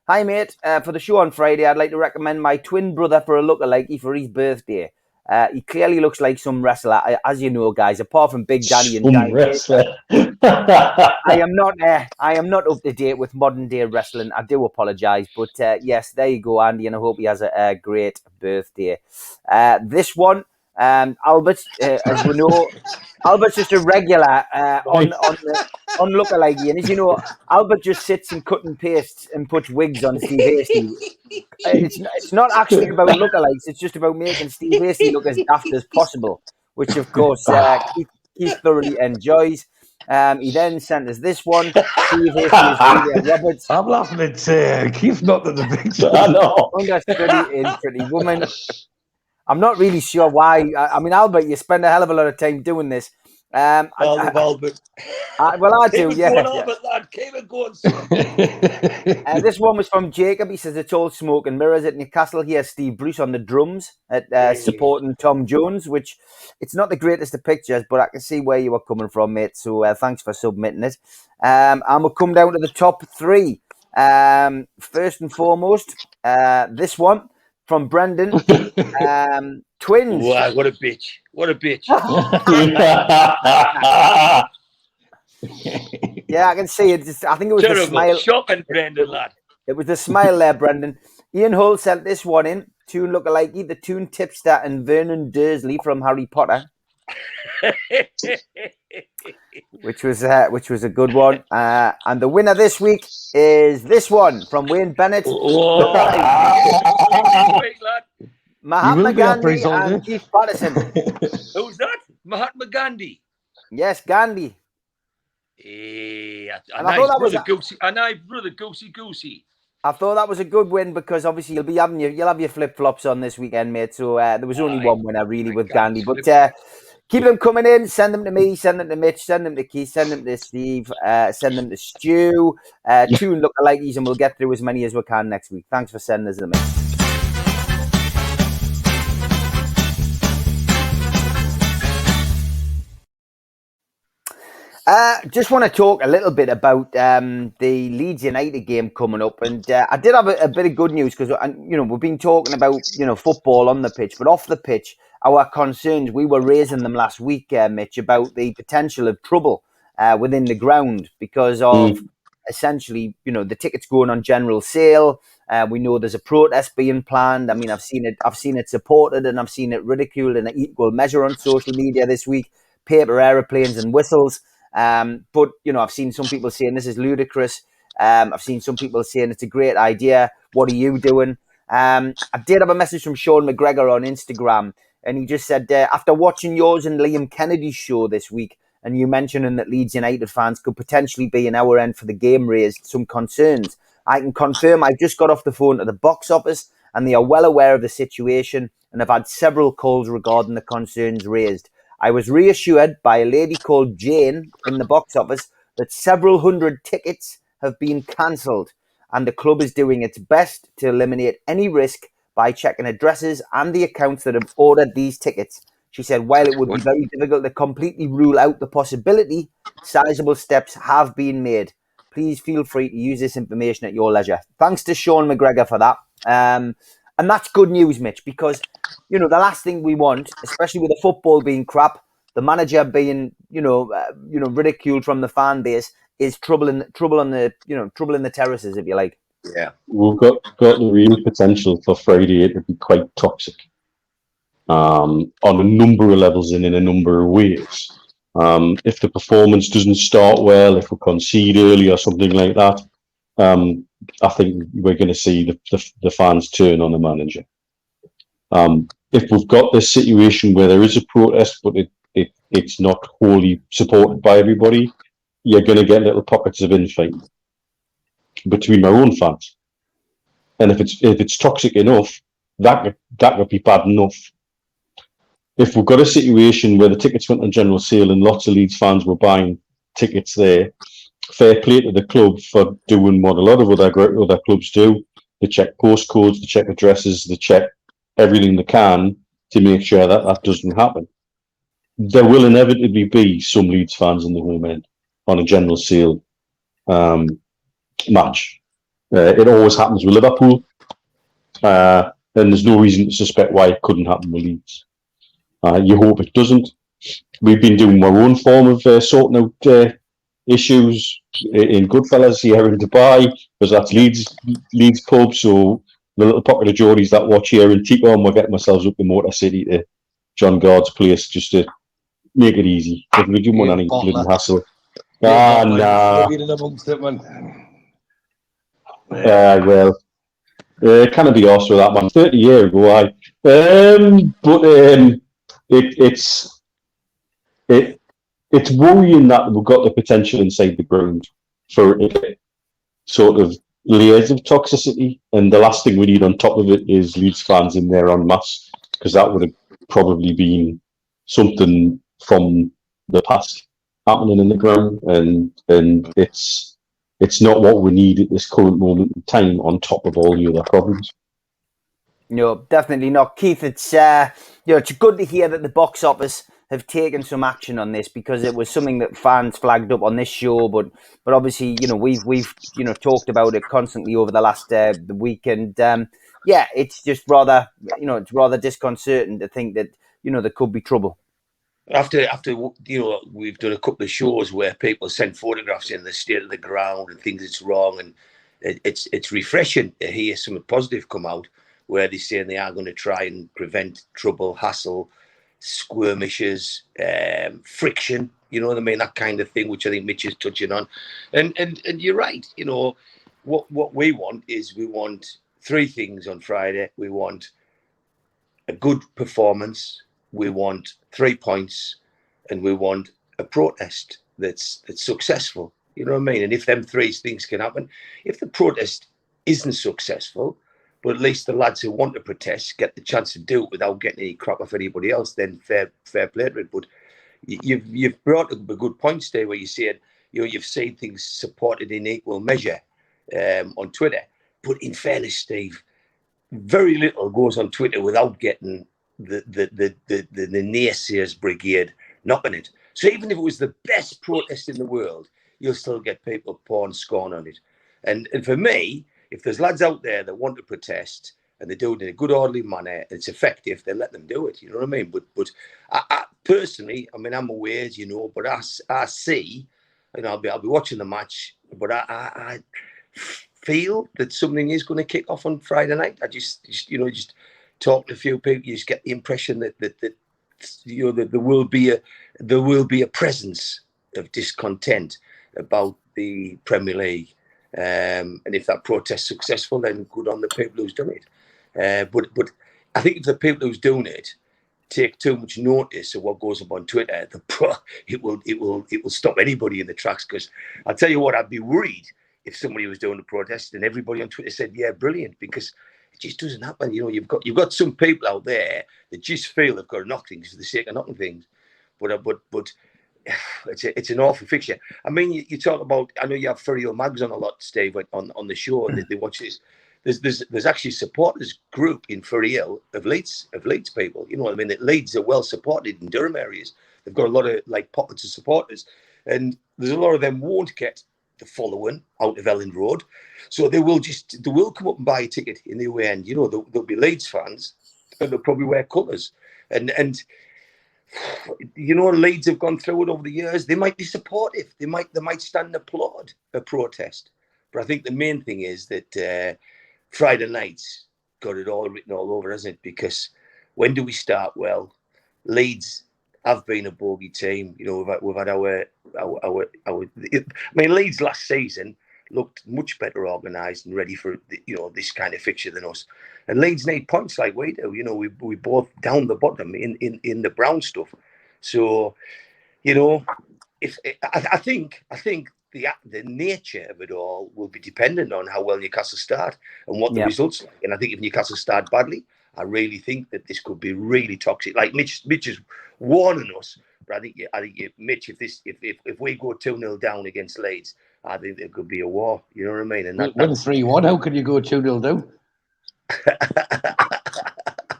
"Hi, mate. For the show on Friday, I'd like to recommend my twin brother for a lookalike for his birthday. He clearly looks like some wrestler, as you know, guys. Apart from Big Daddy and Giant wrestler. I am not up to date with modern day wrestling. I do apologise, but yes, there you go, Andy, and I hope he has a great birthday. This one, Albert, as we know, Albert's just a regular on lookalike, and as you know, Albert just sits and cut and pastes and puts wigs on Steve Hasty. It's not actually about lookalikes. It's just about making Steve Hasty look as daft as possible, which of course Keith thoroughly enjoys. He then sent us this one. Steve Hasty is Julia Roberts. I'm laughing at Keith, not at the picture. I know. Understudy in Pretty Woman. I'm not really sure why. I mean, Albert, you spend a hell of a lot of time doing this. Albert. Well, I do, yeah. Albert, lad. Keep it going, son. This one was from Jacob. He says, "It's all smoke and mirrors at Newcastle." Here, Steve Bruce on the drums at supporting Tom Jones, which it's not the greatest of pictures, but I can see where you were coming from, mate. So thanks for submitting it. And we'll come down to the top three. First and foremost, this one from Brendan. Twins. Wow, what a bitch. What a bitch. Yeah, I can see it. I think it was Terrible. the smile. Shocking, Brendan, lad. It was the smile there, Brendan. Ian Hull sent this one in. Toon lookalike, the Toon tipster and Vernon Dursley from Harry Potter, which was a good one. And the winner this week is this one from Wayne Bennett. Mahatma Gandhi and Keith Patterson. Who's that? Mahatma Gandhi. Yes, Gandhi. A And nice I thought that was brother Goosey. I thought that was a good win because obviously you'll have your flip flops on this weekend, mate. So there was only one winner really with Gandhi, but keep them coming in. Send them to me. Send them to Mitch. Send them to Keith. Send them to Steve. Send them to Stu. Toon lookalikes, and we'll get through as many as we can next week. Thanks for sending us them in. Just want to talk a little bit about the Leeds United game coming up, and I did have a bit of good news because we've been talking about football on the pitch, but off the pitch, our concerns, we were raising them last week, Mitch, about the potential of trouble within the ground because of essentially the tickets going on general sale. We know there's a protest being planned. I mean, I've seen it supported and I've seen it ridiculed in an equal measure on social media this week. Paper aeroplanes and whistles. But I've seen some people saying this is ludicrous. I've seen some people saying it's a great idea. What are you doing? I did have a message from Sean McGregor on Instagram, and he just said, after watching yours and Liam Kennedy's show this week, and you mentioning that Leeds United fans could potentially be in our end for the game, raised some concerns. I can confirm I just got off the phone to the box office, and they are well aware of the situation, and have had several calls regarding the concerns raised. I was reassured by a lady called Jane in the box office that several hundred tickets have been cancelled and the club is doing its best to eliminate any risk by checking addresses and the accounts that have ordered these tickets. She said, while it would be very difficult to completely rule out the possibility, sizable steps have been made. Please feel free to use this information at your leisure. Thanks to Sean McGregor for that. And that's good news, Mitch, because the last thing we want, especially with the football being crap, the manager being, ridiculed from the fan base, is trouble in the terraces, if you like. Yeah, we've got the real potential for Friday to be quite toxic, on a number of levels and in a number of ways. If the performance doesn't start well, if we concede early or something like that, I think we're going to see the fans turn on the manager. If we've got this situation where there is a protest, but it's not wholly supported by everybody, you're going to get little pockets of infighting between our own fans. And if it's toxic enough, that would be bad enough. if we've got a situation where the tickets went on general sale and lots of Leeds fans were buying tickets there, fair play to the club for doing what a lot of other clubs do. They check postcodes, they check addresses, they check everything they can to make sure that that doesn't happen. There will inevitably be some Leeds fans in the home end on a general sale match. It always happens with Liverpool, and there's no reason to suspect why it couldn't happen with Leeds. You hope it doesn't. We've been doing our own form of sorting out issues in Goodfellas here in Dubai, because that's Leeds pub. So the little pocket of Geordies that watch here in Ticom, we're getting ourselves up the Motor City to John Guard's place just to make it easy. If we didn't want any bloody hassle. Nah. Well, can't be arsed with that one. 30 years ago, it's worrying that we've got the potential inside the ground for sort of layers of toxicity, and the last thing we need on top of it is Leeds fans in there en masse, because that would have probably been something from the past happening in the ground, and it's not what we need at this current moment in time on top of all the other problems. No, definitely not, Keith. It's it's good to hear that the box office have taken some action on this, because it was something that fans flagged up on this show, but obviously, we've talked about it constantly over the last week, and it's just rather it's rather disconcerting to think that there could be trouble. After we've done a couple of shows where people send photographs in the state of the ground and things that's wrong, and it's refreshing to hear some positive come out where they're saying they are going to try and prevent trouble, hassle, skirmishes, friction, you know what I mean, that kind of thing, which I think Mitch is touching on. And you're right, what we want is, we want three things on Friday. We want a good performance, we want 3 points, and we want a protest that's successful, you know what I mean? And if them three things can happen, if the protest isn't successful, but at least the lads who want to protest get the chance to do it without getting any crap off anybody else, then fair play to it. But you've brought up a good point, Steve, where you said you've seen things supported in equal measure on Twitter. But in fairness, Steve, very little goes on Twitter without getting the naysayers brigade knocking it. So even if it was the best protest in the world, you'll still get people pouring scorn on it. And for me, if there's lads out there that want to protest and they do it in a good, orderly manner, and it's effective, then let them do it. You know what I mean? But I personally, I mean, I'm aware, as you know, but I see, I'll be watching the match, but I feel that something is going to kick off on Friday night. I just talk to a few people, you just get the impression that there will be a presence of discontent about the Premier League. And if that protest is successful, then good on the people who's done it. But I think if the people who's doing it take too much notice of what goes up on Twitter, it will stop anybody in the tracks. Because I'll tell you what, I'd be worried if somebody was doing a protest and everybody on Twitter said, "Yeah, brilliant," because it just doesn't happen. You've got some people out there that just feel they've got to knock things for the sake of knocking things. But it's an awful fixture. I mean, you talk about, I know you have Furriel Mags on a lot, Steve, on the show, and they watch this. There's actually a supporters group in Furriel of Leeds people. You know what I mean? That Leeds are well supported in Durham areas. They've got a lot of pockets of supporters, and there's a lot of them won't get the following out of Elland Road, so they will come up and buy a ticket in the away end. They'll be Leeds fans, and they'll probably wear colours, and Leeds have gone through it over the years. They might be supportive. They might stand and applaud a protest. But I think the main thing is that Friday night's got it all written all over, hasn't it? Because when do we start? Well, Leeds have been a bogey team. We've had our. I mean, Leeds last season looked much better organised and ready for this kind of fixture than us. And Leeds need points like we do. We both down the bottom in the brown stuff. So, I think the nature of it all will be dependent on how well Newcastle start and what the results like. And I think if Newcastle start badly, I really think that this could be really toxic. Like Mitch is warning us, but I think Mitch, if we go 2-0 down against Leeds, I think there could be a war. You know what I mean? And win 3-1. How could you go 2-0 down?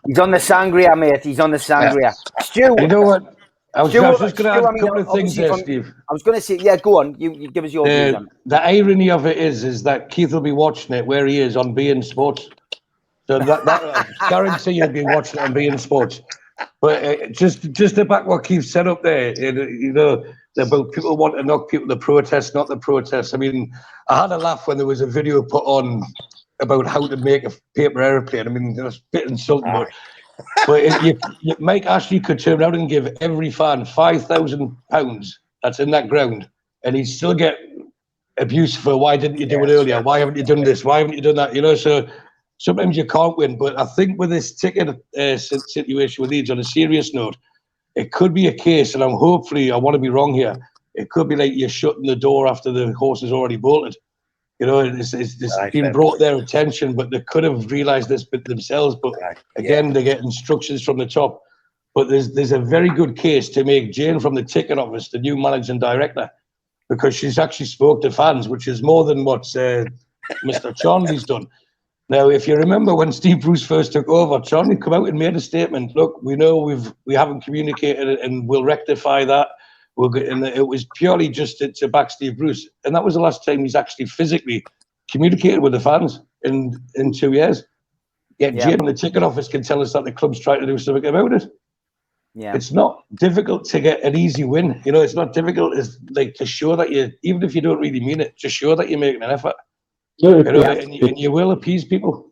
He's on the sangria, mate. He's on the sangria. Stu, you know what? I was just going to add a Stu, couple of things there, Steve. I was going to say, yeah, go on. You give us your views on it. The irony of it is that Keith will be watching it where he is on beIN Sports. So that I guarantee you'll be watching it on beIN Sports. But just to back what Keith said up there, you know, about people want to knock people to protest, not the protest. I mean, I had a laugh when there was a video put on about how to make a paper airplane. I mean, that's a bit insulting, but Mike Ashley could turn around and give every fan £5,000 that's in that ground, and he'd still get abuse for why didn't you do it earlier? Why haven't you done this? Why haven't you done that? You know, so sometimes you can't win. But I think with this ticket situation with Leeds, on a serious note, it could be a case, and I want to be wrong here, it could be like you're shutting the door after the horse has already bolted. You know, it's been brought to their attention, but they could have realised this bit themselves. But again, they get instructions from the top. But there's a very good case to make Jane from the ticket office the new managing director, because she's actually spoke to fans, which is more than what Mr. Charnley's done. Now, if you remember when Steve Bruce first took over, Charnley come out and made a statement. Look, we know we haven't communicated it, and we'll rectify that. And it was purely just to back Steve Bruce, and that was the last time he's actually physically communicated with the fans in 2 years. Yet Jim, the ticket office, can tell us that the club's trying to do something about it. Yeah, it's not difficult to get an easy win. You know, it's not difficult. It's like to show that even if you don't really mean it, just show that you're making an effort. And you will appease people.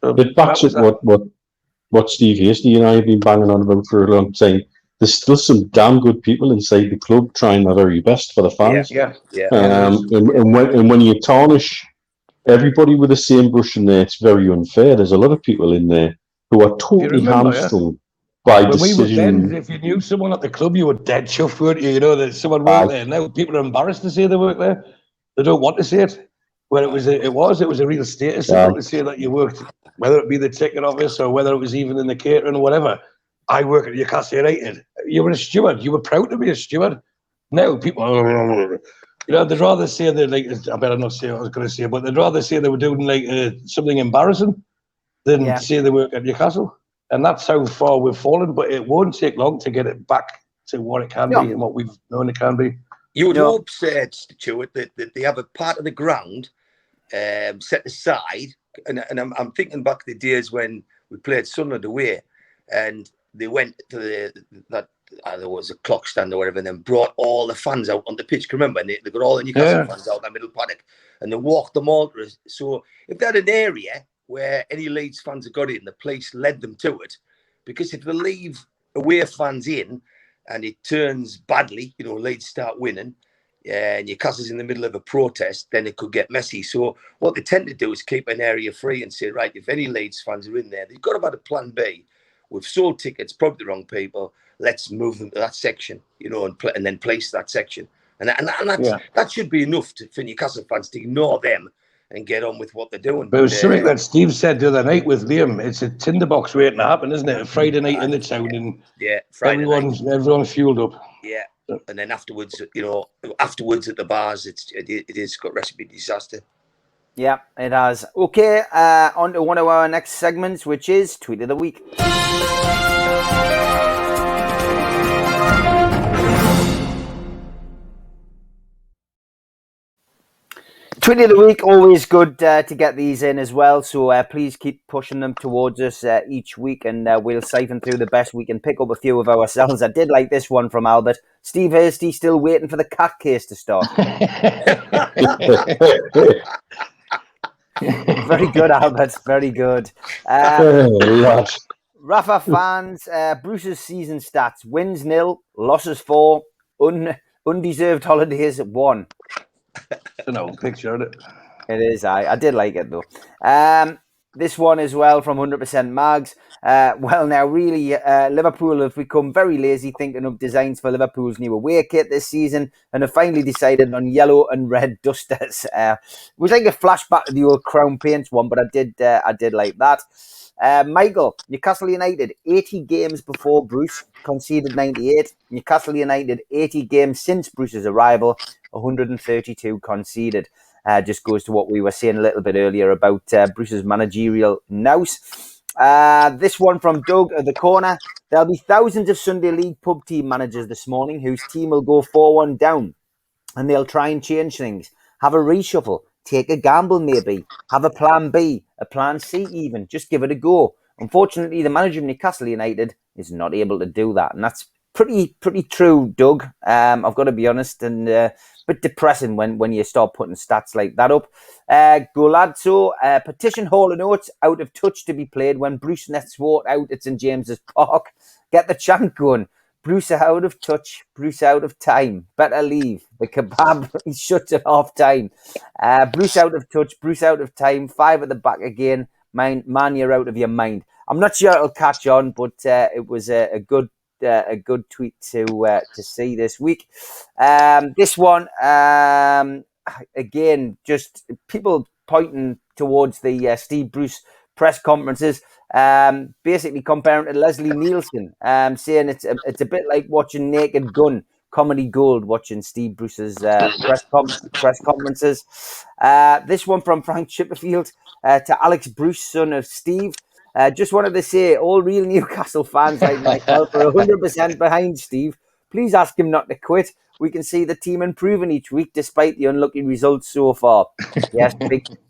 So it backs up what Steve Hasty and I have been banging on about for a long time. There's still some damn good people inside the club trying their very best for the fans. And when you tarnish everybody with the same brush in there, it's very unfair. There's a lot of people in there who are totally hamstrung by decision. If you knew someone at the club, you were dead chuffed, weren't you? You know that someone worked there. Now people are embarrassed to say they work there. They don't want to say it. When it was a real status symbol to say that you worked, whether it be the ticket office or whether it was even in the catering or whatever. I work at Newcastle United. You were a steward. You were proud to be a steward. Now people, you know, they'd rather say they're like, I better not say what I was going to say, but they'd rather say they were doing like something embarrassing than say they work at Newcastle. And that's how far we've fallen. But it won't take long to get it back to what it can be and what we've known it can be. You would hope, Stuart, that they have a part of the ground set aside. And I'm thinking back to the days when we played Sunderland away, and they went to there was a clock stand or whatever, and then brought all the fans out on the pitch. Remember, and they got all the Newcastle fans out in that middle paddock, and they walked them all. So if they had an area where any Leeds fans have got it, and the place led them to it, because if they leave away fans in, and it turns badly, you know, Leeds start winning, and Newcastle's in the middle of a protest, then it could get messy. So what they tend to do is keep an area free and say, right, if any Leeds fans are in there, they've got to have a plan B. We've sold tickets, probably the wrong people. Let's move them to that section, you know, and then place that section. And that should be enough for Newcastle fans to ignore them and get on with what they're doing. But it was something that Steve said the other night with Liam. It's a tinderbox waiting to happen, isn't it? A Friday night in the town, and everyone's fueled up. Yeah, and then afterwards, you know, at the bars, it is got recipe disaster. Yeah, it has. Okay, on to one of our next segments, which is Tweet of the Week. Tweet of the Week, always good to get these in as well, so please keep pushing them towards us each week, and we'll siphon through the best we can, pick up a few of ourselves. I did like this one from Albert. Steve Hasty still waiting for the cat case to start. Very good, Albert. Very good. Rafa fans, Bruce's season stats: wins 0, losses 4, undeserved holidays 1. It's an old picture, isn't it? It is. I did like it though. this one as well from 100% Mags. Well, now, really, Liverpool have become very lazy thinking of designs for Liverpool's new away kit this season and have finally decided on yellow and red dusters. It was like a flashback to the old Crown Paints one, but I did like that. Michael, Newcastle United, 80 games before Bruce, conceded 98. Newcastle United, 80 games since Bruce's arrival, 132 conceded. Just goes to what we were saying a little bit earlier about Bruce's managerial nous. This one from Doug at the corner. There'll be thousands of Sunday League pub team managers this morning whose team will go 4-1 down, and they'll try and change things. Have a reshuffle. Take a gamble, maybe. Have a plan B, a plan C even. Just give it a go. Unfortunately, the manager of Newcastle United is not able to do that. And that's pretty true, Doug. I've got to be honest, and a bit depressing when you start putting stats like that up. Golazzo, petition Hall and Oates out of touch to be played when Bruce nets walked out at St James's Park. Get the chant going. Bruce out of touch, Bruce out of time. Better leave. The kebab, he shuts at half time. Bruce out of touch, Bruce out of time. 5 at the back again. Man, you're out of your mind. I'm not sure it'll catch on, but it was a good tweet to see this week. This one, again, just people pointing towards the Steve Bruce press conferences. Basically comparing to Leslie Nielsen, saying it's a bit like watching Naked Gun, comedy gold, watching Steve Bruce's press conferences. This one from Frank Chipperfield to Alex Bruce, son of Steve. Just wanted to say, all real Newcastle fans like myself are 100% behind Steve. Please ask him not to quit. We can see the team improving each week despite the unlucky results so far. Yes,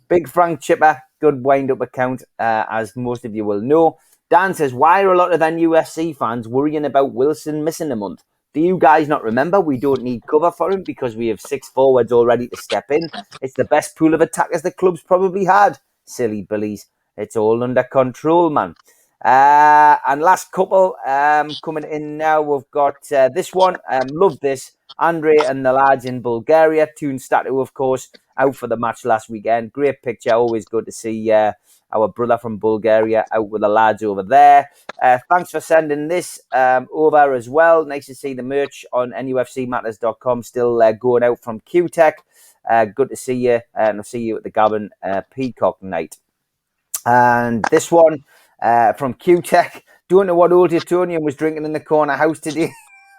big Frank Chipper. Good wind-up account, as most of you will know. Dan says, why are a lot of NUFC fans worrying about Wilson missing a month? Do you guys not remember we don't need cover for him because we have 6 forwards already to step in? It's the best pool of attackers the club's probably had. Silly billies. It's all under control, man. And last couple coming in now, we've got this one. Love this. Andre and the lads in Bulgaria. Toon Statu, of course, out for the match last weekend. Great picture. Always good to see our brother from Bulgaria out with the lads over there. Thanks for sending this over as well. Nice to see the merch on NUFCmatters.com still going out from Q-Tech. Good to see you, and I'll see you at the Gavin Peacock night. And this one from Q-Tech. Don't know what old Etonian was drinking in the corner house today.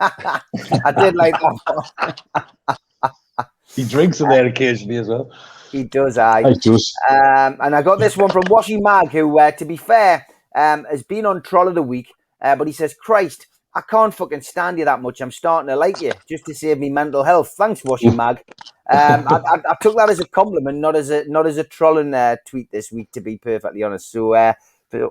I did like that one. He drinks in there occasionally as well. He does, I just and I got this one from Washy Mag, who, to be fair, has been on Troll of the Week, but he says, Christ, I can't fucking stand you that much. I'm starting to like you just to save me mental health. Thanks, Washy Mag. I took that as a compliment, not as a trolling tweet this week, to be perfectly honest. So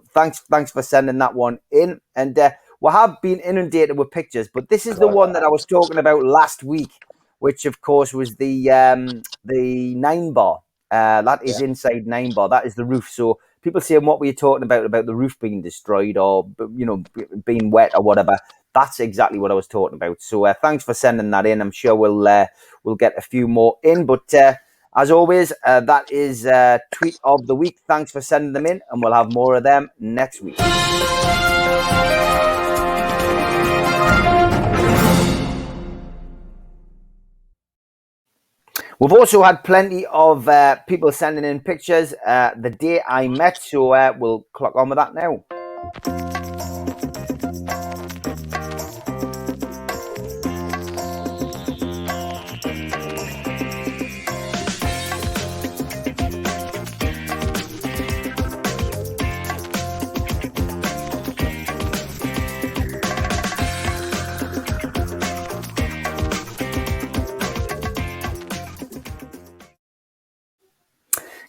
thanks for sending that one in. And we have been inundated with pictures, but this is the one that I was talking about last week, which of course was the 9 bar. That is inside 9 bar. That is the roof. So people saying, what were you talking about the roof being destroyed or, being wet or whatever. That's exactly what I was talking about. So thanks for sending that in. I'm sure we'll get a few more in. But as always, that is tweet of the week. Thanks for sending them in, and we'll have more of them next week. We've also had plenty of people sending in pictures the day I met, so we'll clock on with that now.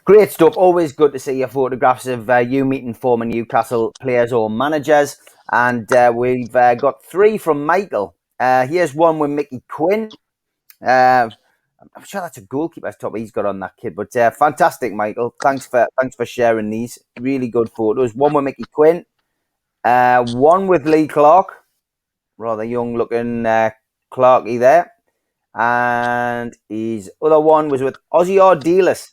Great stuff. Always good to see your photographs of you meeting former Newcastle players or managers. And we've got 3 from Michael. Here's one with Mickey Quinn. I'm sure that's a goalkeeper's top he's got on that kid. But fantastic, Michael. Thanks for sharing these. Really good photos. One with Mickey Quinn. One with Lee Clark. Rather young-looking Clarky there. And his other one was with Ozzy Ardiles.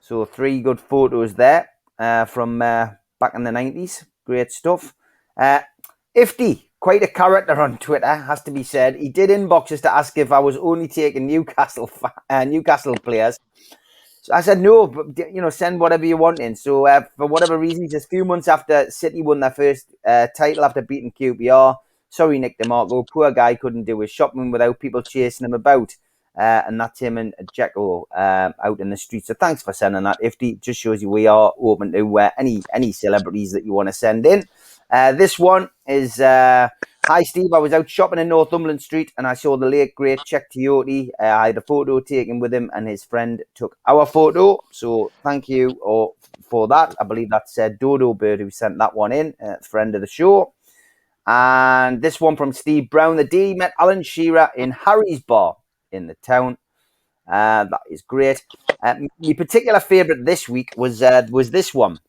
So 3 good photos there from back in the 90s. Great stuff. Ifty, quite a character on Twitter, has to be said. He did inbox us to ask if I was only taking Newcastle players. So I said, no, but, send whatever you want in. So for whatever reason, just a few months after City won their first title after beating QPR, sorry, Nick DeMarco, poor guy couldn't do his shopping without people chasing him about. And that's him and Jacko out in the street. So thanks for sending that. Ifty, just shows you we are open to any celebrities that you want to send in. This one is... Hi, Steve. I was out shopping in Northumberland Street and I saw the late, great Czech Tiote. I had a photo taken with him and his friend took our photo. So thank you for that. I believe that's Dodo Bird who sent that one in, friend of the show. And this one from Steve Brown. The day he met Alan Shearer in Harry's Bar in the town. That is great. My particular favourite this week was this one.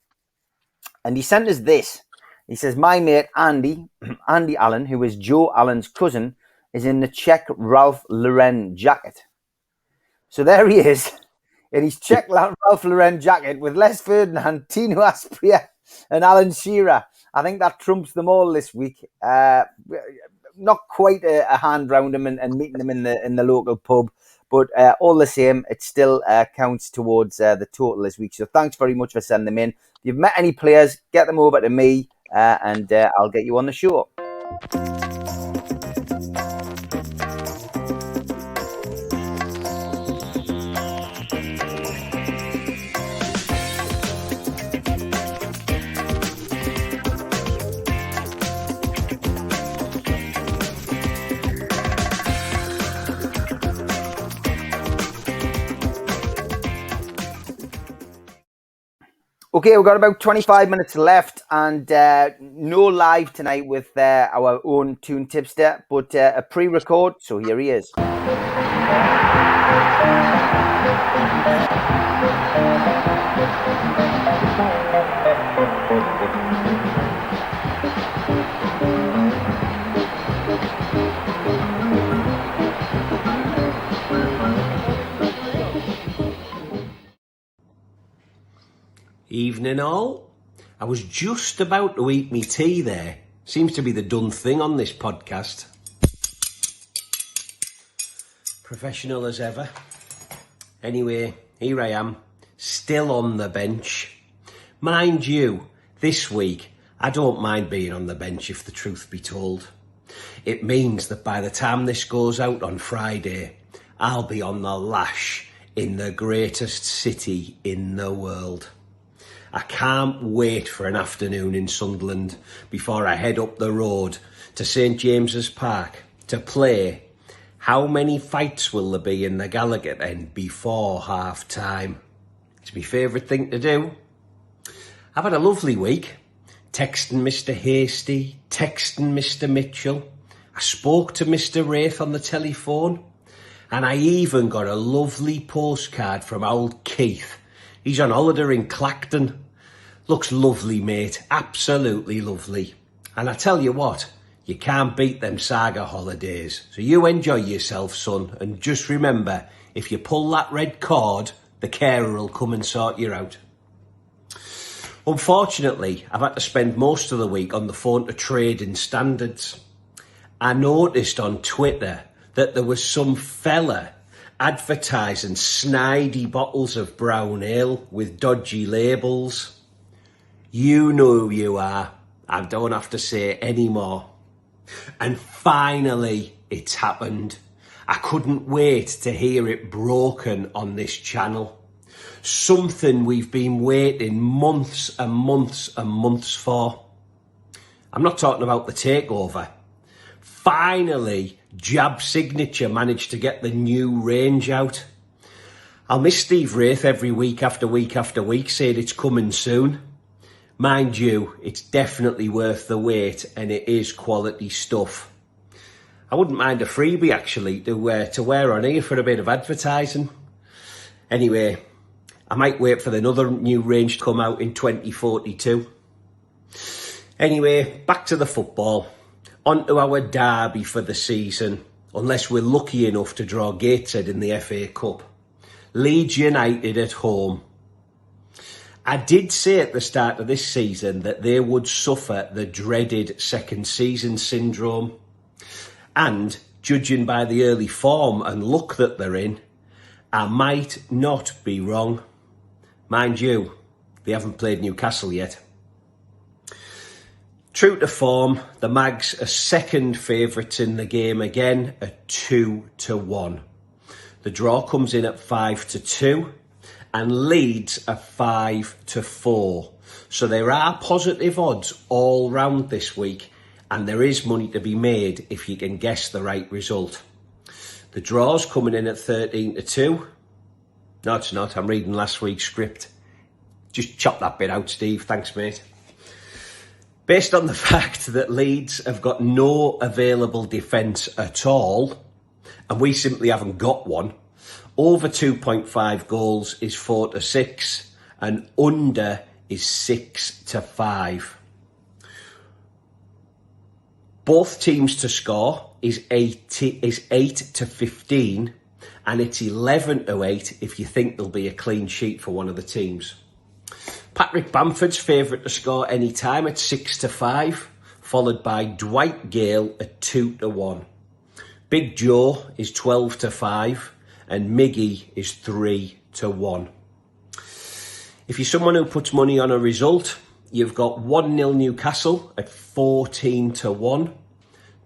And he sent us this. He says, my mate Andy Allen, who is Joe Allen's cousin, is in the Czech Ralph Lauren jacket. So there he is, in his Czech Ralph Lauren jacket with Les Ferdinand, Tino Asprilla and Alan Shearer. I think that trumps them all this week. Not quite a hand round him and meeting him in the local pub, but all the same, it still counts towards the total this week. So thanks very much for sending them in. If you've met any players, get them over to me. And I'll get you on the show. Okay, we've got about 25 minutes left and no live tonight with our own Toon Tipster, but a pre-record, so here he is. Evening all. I was just about to eat me tea there. Seems to be the done thing on this podcast. Professional as ever. Anyway, here I am, still on the bench. Mind you, this week, I don't mind being on the bench if the truth be told. It means that by the time this goes out on Friday, I'll be on the lash in the greatest city in the world. I can't wait for an afternoon in Sunderland before I head up the road to St James's Park to play. How many fights will there be in the Gallagher end before half time? It's my favourite thing to do. I've had a lovely week. Texting Mr Hasty, texting Mr Mitchell. I spoke to Mr Wraith on the telephone. And I even got a lovely postcard from old Keith. He's on holiday in Clacton. Looks lovely, mate. Absolutely lovely. And I tell you what, you can't beat them Saga holidays. So you enjoy yourself, son. And just remember, if you pull that red cord, the carer will come and sort you out. Unfortunately, I've had to spend most of the week on the phone to Trading Standards. I noticed on Twitter that there was some fella advertising snidey bottles of brown ale with dodgy labels. You know who you are. I don't have to say any more. And finally, it's happened. I couldn't wait to hear it broken on this channel. Something we've been waiting months and months and months for. I'm not talking about the takeover. Finally, Jab Signature managed to get the new range out. I'll miss Steve Wraith every week after week after week saying it's coming soon. Mind you, it's definitely worth the wait and it is quality stuff. I wouldn't mind a freebie actually to wear on here for a bit of advertising. Anyway, I might wait for another new range to come out in 2042. Anyway, back to the football. On to our derby for the season, unless we're lucky enough to draw Gateshead in the FA Cup. Leeds United at home. I did say at the start of this season that they would suffer the dreaded second season syndrome. And judging by the early form and luck that they're in, I might not be wrong. Mind you, they haven't played Newcastle yet. True to form, the Mags are second favourites in the game again at 2-1. The draw comes in at 5-2 and Leeds are 5-4. So there are positive odds all round this week and there is money to be made if you can guess the right result. The draw's coming in at 13-2. No, it's not. I'm reading last week's script. Just chop that bit out, Steve. Thanks, mate. Based on the fact that Leeds have got no available defence at all, and we simply haven't got one, over 2.5 goals is 4-6, and under is 6-5. Both teams to score is 8-15, and it's 11-8 if you think there'll be a clean sheet for one of the teams. Patrick Bamford's favourite to score any time at 6-5, followed by Dwight Gale at 2-1. Big Joe is 12-5, and Miggy is 3-1. If you're someone who puts money on a result, you've got 1-0 Newcastle at 14-1,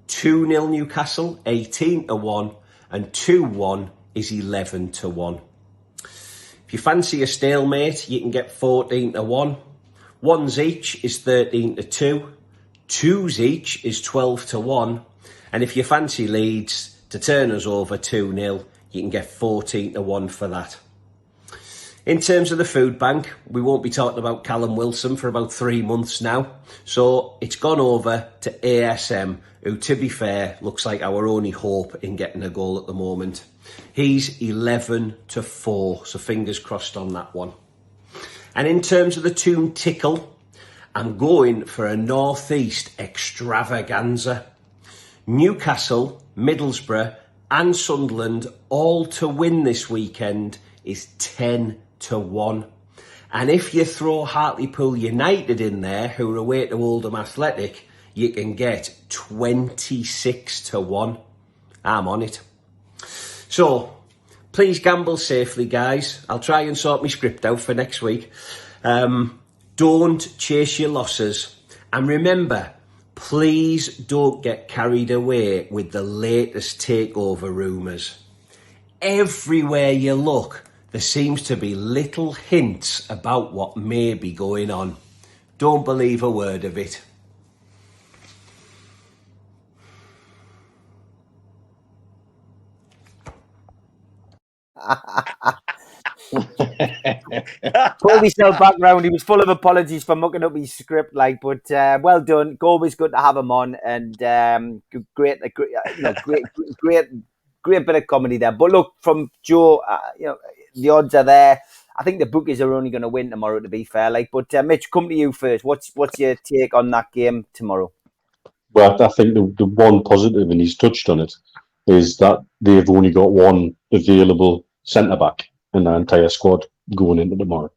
2-0 Newcastle 18-1, and 2-1 is 11-1. If you fancy a stalemate, you can get 14-1. Ones each is 13-2. Twos each is 12-1. And if you fancy Leeds to turn us over 2-0, you can get 14-1 for that. In terms of the food bank, we won't be talking about Callum Wilson for about 3 months now. So it's gone over to ASM, who, to be fair, looks like our only hope in getting a goal at the moment. He's 11-4, so fingers crossed on that one. And in terms of the Toon Tickle, I'm going for a northeast extravaganza. Newcastle, Middlesbrough and Sunderland all to win this weekend is 10-1. And if you throw Hartlepool United in there, who are away to Oldham Athletic, you can get 26-1. I'm on it. So, please gamble safely, guys. I'll try and sort my script out for next week. Don't chase your losses. And remember, please don't get carried away with the latest takeover rumours. Everywhere you look, there seems to be little hints about what may be going on. Don't believe a word of it. Pulled himself back round. He was full of apologies for mucking up his script, but well done. Always good to have him on, and great bit of comedy there. But look, from Joe, the odds are there. I think the bookies are only going to win tomorrow, to be fair. But Mitch, come to you first. What's your take on that game tomorrow? Well, I think the one positive, and he's touched on it, is that they've only got one available centre-back in their entire squad going into tomorrow.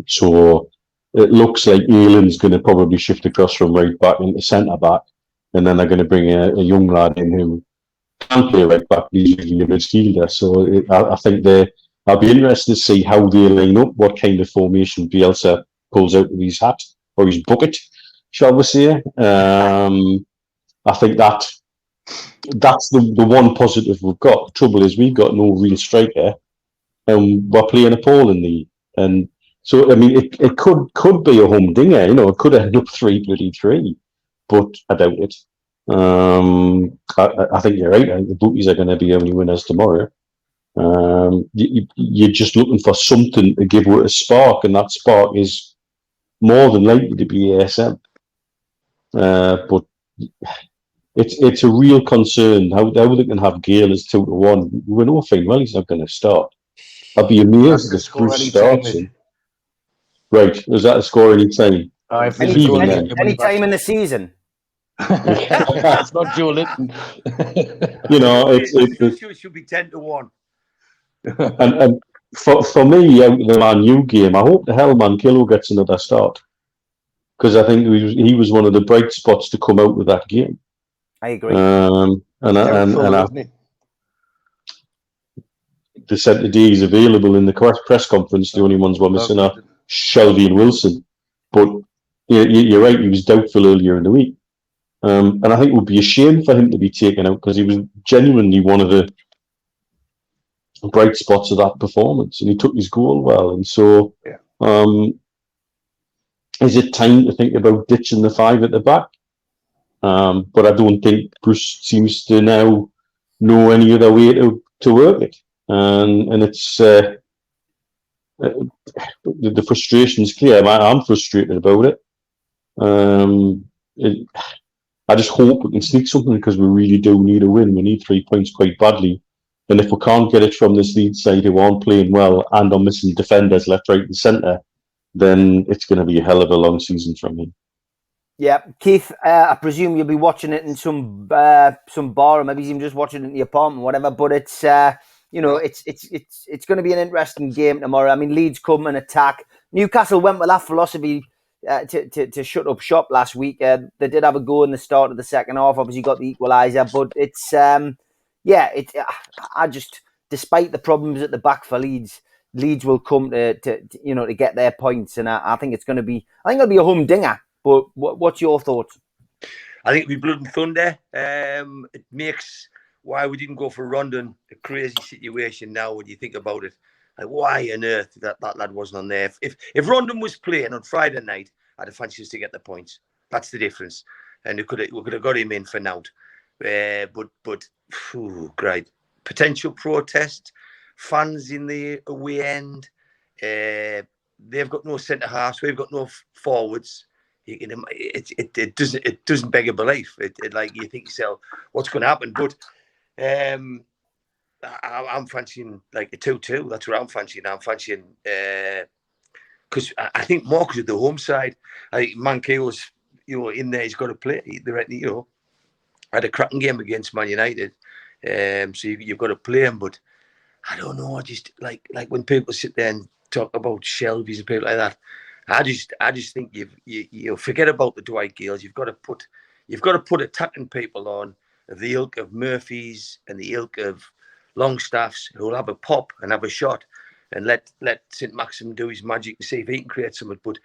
So it looks like Elan's going to probably shift across from right back into centre-back, and then they're going to bring a young lad in who can play right back, he's usually a midfielder. So I think I'll be interested to see how they line up, what kind of formation Bielsa pulls out of his hat, or his bucket, shall we say. I think that's the one positive we've got. The trouble is we've got no real striker, and we're playing a Poland league. And so, I mean, it could be a humdinger, it could end up 3-3, but I doubt it. I think you're right. I think the bookies are going to be only winners tomorrow. You're just looking for something to give it a spark, and that spark is more than likely to be ASM. But it's a real concern how they can have Gale as 2-1. We know fine well he's not going to start. I'd be amazed if Bruce starts him. Right, was that a score any time? Any time in the season. It's not Joe Linton. It should be 10-1. for me, out of the Man U game, I hope the hell Mankillo gets another start, because I think he was one of the bright spots to come out of that game. I agree. They said today he's available in the press conference. The only ones we're missing are Shelby and Wilson. But you're right, he was doubtful earlier in the week. And I think it would be a shame for him to be taken out, because he was genuinely one of the bright spots of that performance, and he took his goal well. And so, is it time to think about ditching the five at the back? But I don't think Bruce seems to now know any other way to work it. And it's the frustration is clear. I'm frustrated about it. I just hope we can sneak something, because we really do need a win. We need 3 points quite badly. And if we can't get it from this Leeds side who aren't playing well and are missing defenders left, right and centre, then it's going to be a hell of a long season from him. Yeah, Keith, I presume you'll be watching it in some bar, or maybe even just watching it in the apartment, whatever. But it's it's going to be an interesting game tomorrow. I mean, Leeds come and attack. Newcastle went with that philosophy to shut up shop last week. They did have a go in the start of the second half. Obviously, got the equaliser, but it's I just, despite the problems at the back for Leeds will come to get their points, and I think it's going to be it'll be a humdinger. But what's your thoughts? I think it'll be blood and thunder. It makes why we didn't go for Rondon a crazy situation now when you think about it. Like, why on earth that lad wasn't on there? If Rondon was playing on Friday night, I'd have fancied us to get the points. That's the difference. And we could have got him in for now. But great. Potential protest, fans in the away end. They've got no centre halves. We've got no forwards. It doesn't beg a belief. It like you think yourself, what's going to happen? But I'm fancying like a 2-2. That's what I'm fancying. I'm fancying because I think more because of the home side. I think Mankill's in there. He's got to play. Had a cracking game against Man United, so you've got to play him. But I don't know. I just like when people sit there and talk about Shelby's and people like that. I just think you forget about the Dwight Gales. You've got to put attacking people on of the ilk of Murphy's and the ilk of Longstaffs who will have a pop and have a shot, and let St. Maxim do his magic and see if he can create something. But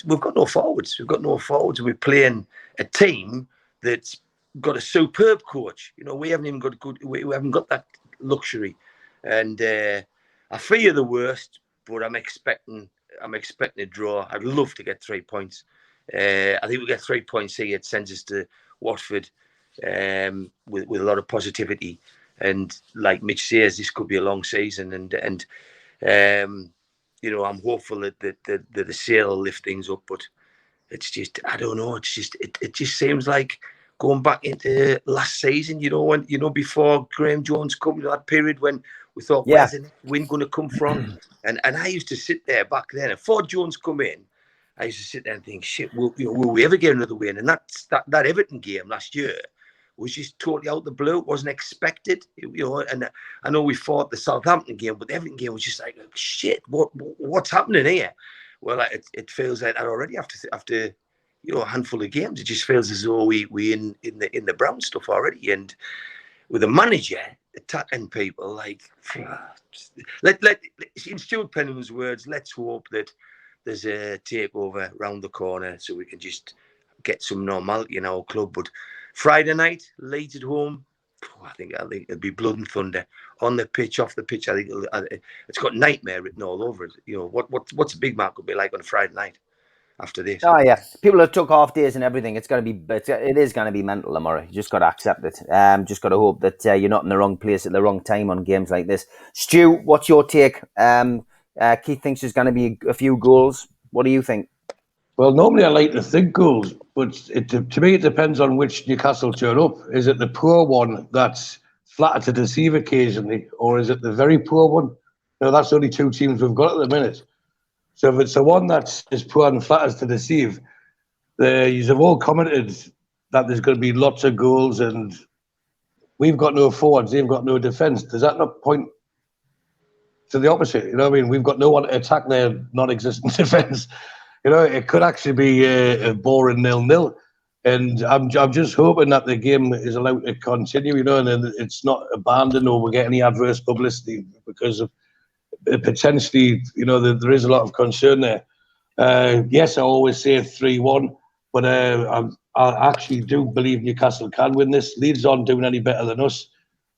we've got no forwards. We've got no forwards, and we're playing a team that's got a superb coach. We haven't even got we haven't got that luxury, and I fear the worst. But I'm expecting a draw. I'd love to get 3 points. I think we get 3 points here. It sends us to Watford with a lot of positivity. And like Mitch says, this could be a long season. And I'm hopeful that the sale will lift things up. But it's just, I don't know. It's just, it just seems like going back into last season. Before Graham Jones come to that period when we thought, where's the win going to come from? And I used to sit there back then. And before Jones come in, I used to sit there and think, shit, will we ever get another win? And that Everton game last year was just totally out the blue. It wasn't expected, And I know we fought the Southampton game, but the Everton game was just like, shit, what's happening here? Well, it feels like that already after a handful of games. It just feels as though we in the brown stuff already. And with a manager attacking people, like in Stuart Pennham's words, let's hope that there's a takeover round the corner so we can just get some normality in our club. But Friday night, Leeds at home, I think it'll be blood and thunder on the pitch, off the pitch. I think it's got nightmare written all over it. What's a big mark will be like on a Friday night after this. Oh yeah, people have took half days and everything. It is going to be mental tomorrow. You just got to accept it. Just got to hope that you're not in the wrong place at the wrong time on games like this. Stu, what's your take? Keith thinks there's going to be a few goals. What do you think? Well, normally I like to think goals, but to me it depends on which Newcastle turn up. Is it the poor one that's flatter to deceive occasionally, or is it the very poor one? No, that's only two teams we've got at the minute. So if it's the one that's as poor and flatters to deceive, you've all commented that there's going to be lots of goals and we've got no forwards, they've got no defence. Does that not point to the opposite. You know what I mean? We've got no one to attack their non-existent defence. You know, it could actually be a boring 0-0. And I'm just hoping that the game is allowed to continue, you know, and it's not abandoned or we get any adverse publicity because of potentially, you know, there is a lot of concern there. Yes, I always say 3-1, but I actually do believe Newcastle can win this. Leeds aren't doing any better than us.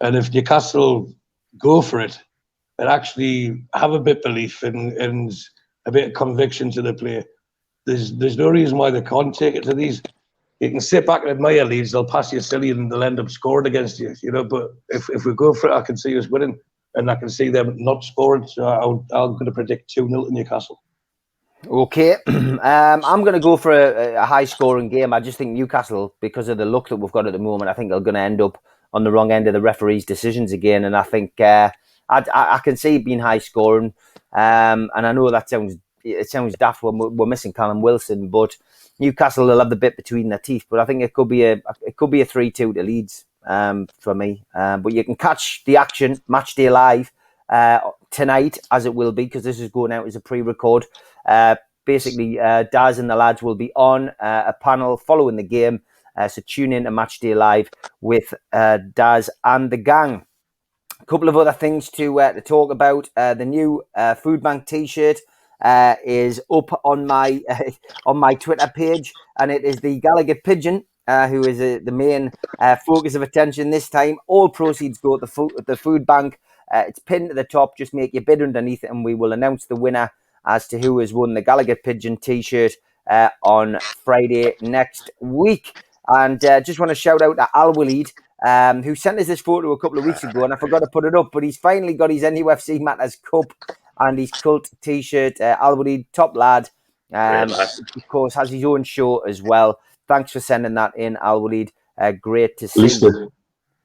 And if Newcastle go for it and actually have a bit of belief and a bit of conviction to the play, there's no reason why they can't take it to these. You can sit back and admire Leeds, they'll pass you silly and they'll end up scoring against you, you know. But if we go for it, I can see us winning and I can see them not scoring. So I'm going to predict 2-0 to Newcastle. Okay, I'm going to go for a high-scoring game. I just think Newcastle, because of the luck that we've got at the moment, I think they're going to end up on the wrong end of the referees' decisions again. And I think I can see it being high-scoring. And I know that sounds daft when we're missing Callum Wilson, but Newcastle will have the bit between their teeth. But I think it could be a 3-2 to Leeds for me. But you can catch the action, match day live tonight, as it will be, because this is going out as a pre-record. Basically, Daz and the lads will be on a panel following the game. So tune in to Match Day Live with Daz and the gang. A couple of other things to talk about. The new Food Bank T-shirt is up on my Twitter page, and it is the Gallagher Pigeon who is the main focus of attention this time. All proceeds go to the food bank. It's pinned to the top. Just make your bid underneath it, and we will announce the winner as to who has won the Gallagher Pigeon T-shirt on Friday next week. And just want to shout out to Al Walid, who sent us this photo a couple of weeks ago, and I forgot to put it up, but he's finally got his NUFC Matters Cup and his cult T-shirt. Al Walid, top lad. Of course, has his own show as well. Thanks for sending that in, Al Walid. Great to see. At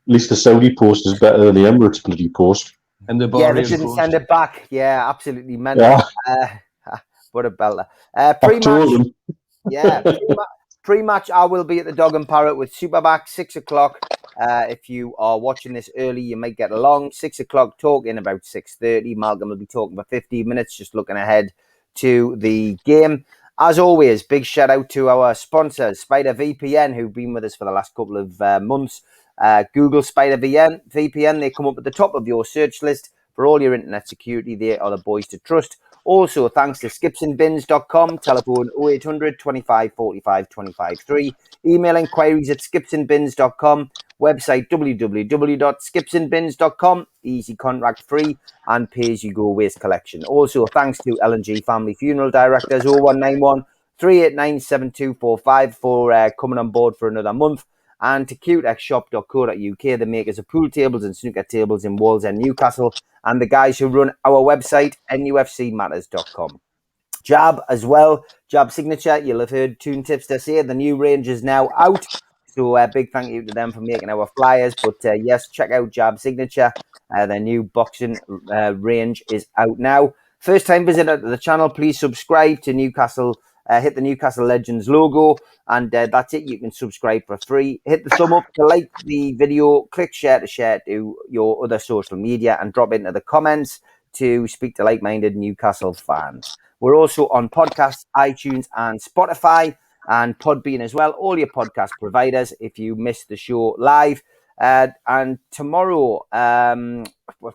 least the Saudi post is better than the Emirates bloody post. And the they shouldn't send it back. Yeah, absolutely mental. Yeah. What a belter. Pre-match, pre-match, I will be at the Dog and Parrot with Superback, 6 o'clock. If you are watching this early, you might get along. 6 o'clock, talking about 6:30. Malcolm will be talking for 15 minutes, just looking ahead to the game. As always, big shout out to our sponsors, Spider VPN, who've been with us for the last couple of months. Google Spider VPN, they come up at the top of your search list for all your internet security. They are the boys to trust. Also, thanks to skipsandbins.com, telephone 0800 25 45 25 3, email inquiries at skipsandbins.com, website www.skipsandbins.com, easy contract free and pay-as-you-go waste collection. Also, thanks to L&G Family Funeral Directors 0191 389 7245 for coming on board for another month. And to cutexshop.co.uk, the makers of pool tables and snooker tables in Wallsend, Newcastle, and the guys who run our website, nufcmatters.com. Jab as well, Jab Signature. You'll have heard Toon Tipster say the new range is now out. So a big thank you to them for making our flyers. But yes, check out Jab Signature. Their new boxing range is out now. First time visitor to the channel, please subscribe to Newcastle. Hit the Newcastle Legends logo, and that's it. You can subscribe for free. Hit the thumb up to like the video. Click share to your other social media, and drop into the comments to speak to like-minded Newcastle fans. We're also on podcasts, iTunes, and Spotify, and Podbean as well. All your podcast providers. If you missed the show live. And tomorrow,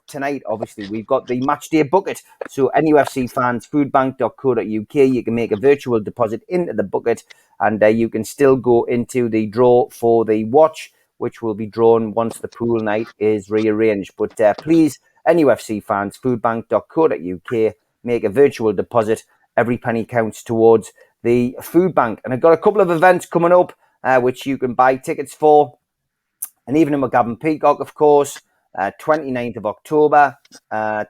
tonight, obviously, we've got the match day bucket. So NUFC fans, foodbank.co.uk, you can make a virtual deposit into the bucket, and you can still go into the draw for the watch, which will be drawn once the pool night is rearranged. But please, NUFC fans, foodbank.co.uk, make a virtual deposit. Every penny counts towards the food bank. And I've got a couple of events coming up, which you can buy tickets for. An evening with Gavin Peacock, of course, 29th of October.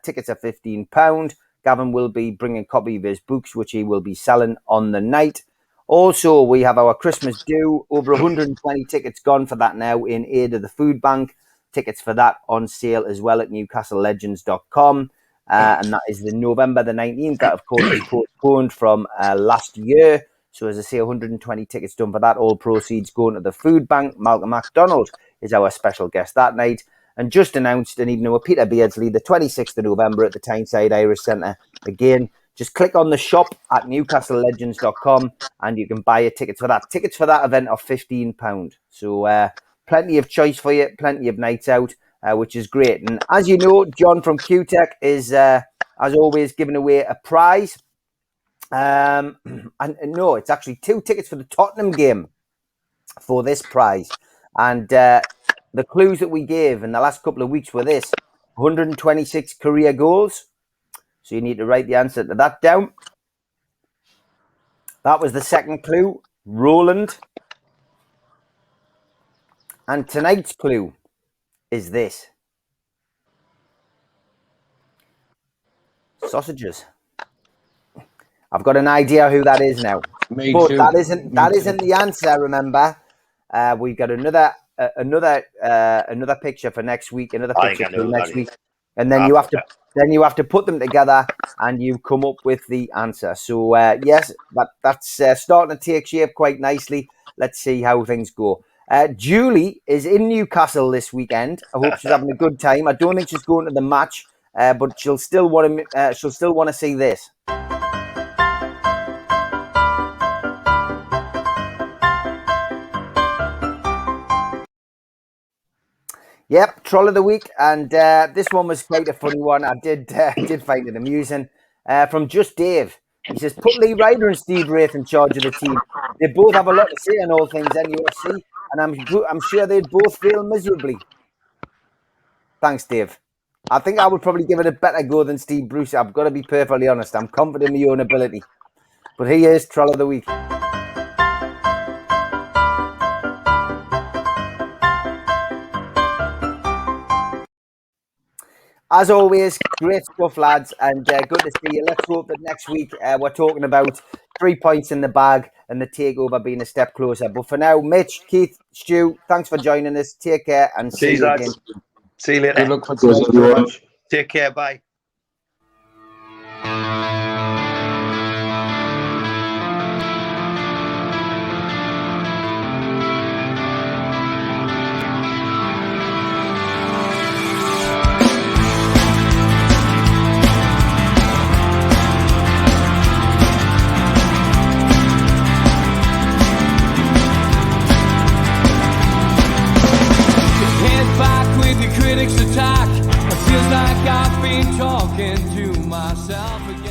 Tickets are £15. Gavin will be bringing a copy of his books, which he will be selling on the night. Also, we have our Christmas do. Over 120 tickets gone for that now in aid of the food bank. Tickets for that on sale as well at newcastlelegends.com. And that is the November the 19th. That, of course, is postponed from last year. So, as I say, 120 tickets done for that. All proceeds going to the food bank. Malcolm MacDonald is our special guest that night. and just announced an evening with Peter Beardsley, the 26th of November at the Tyneside Irish Centre. Again, just click on the shop at newcastlelegends.com and you can buy your tickets for that. Tickets for that event are £15. So plenty of choice for you, plenty of nights out, which is great. And as you know, John from QTech is, as always, giving away a prize. And no, it's actually 2 tickets for the Tottenham game for this prize. And the clues that we gave in the last couple of weeks were this: 126 career goals. So you need to write the answer to that down. That was the second clue, Roland. And tonight's clue is this: sausages. I've got an idea who that is now. Me but too. that isn't the answer, remember. We've got another picture for next week, another picture for next week. And then you have to put them together and you come up with the answer. So yes, that's starting to take shape quite nicely. Let's see how things go. Julie is in Newcastle this weekend. I hope she's having a good time. I don't think she's going to the match, but she'll still want to see this. Yep, Troll of the Week, and this one was quite a funny one. I did find it amusing. From Just Dave, he says, put Lee Ryder and Steve Wraith in charge of the team. They both have a lot to say on all things NUFC, and I'm sure they'd both fail miserably. Thanks, Dave. I think I would probably give it a better go than Steve Bruce. I've got to be perfectly honest. I'm confident in my own ability. But he is Troll of the Week. As always, great stuff, lads, and good to see you. Let's hope that next week we're talking about 3 points in the bag and the takeover being a step closer. But for now, Mitch, Keith, Stu, thanks for joining us. Take care and see you again. See you later. Good luck for tonight. Take care. Bye. Critics attack. It feels like I've been talking to myself again.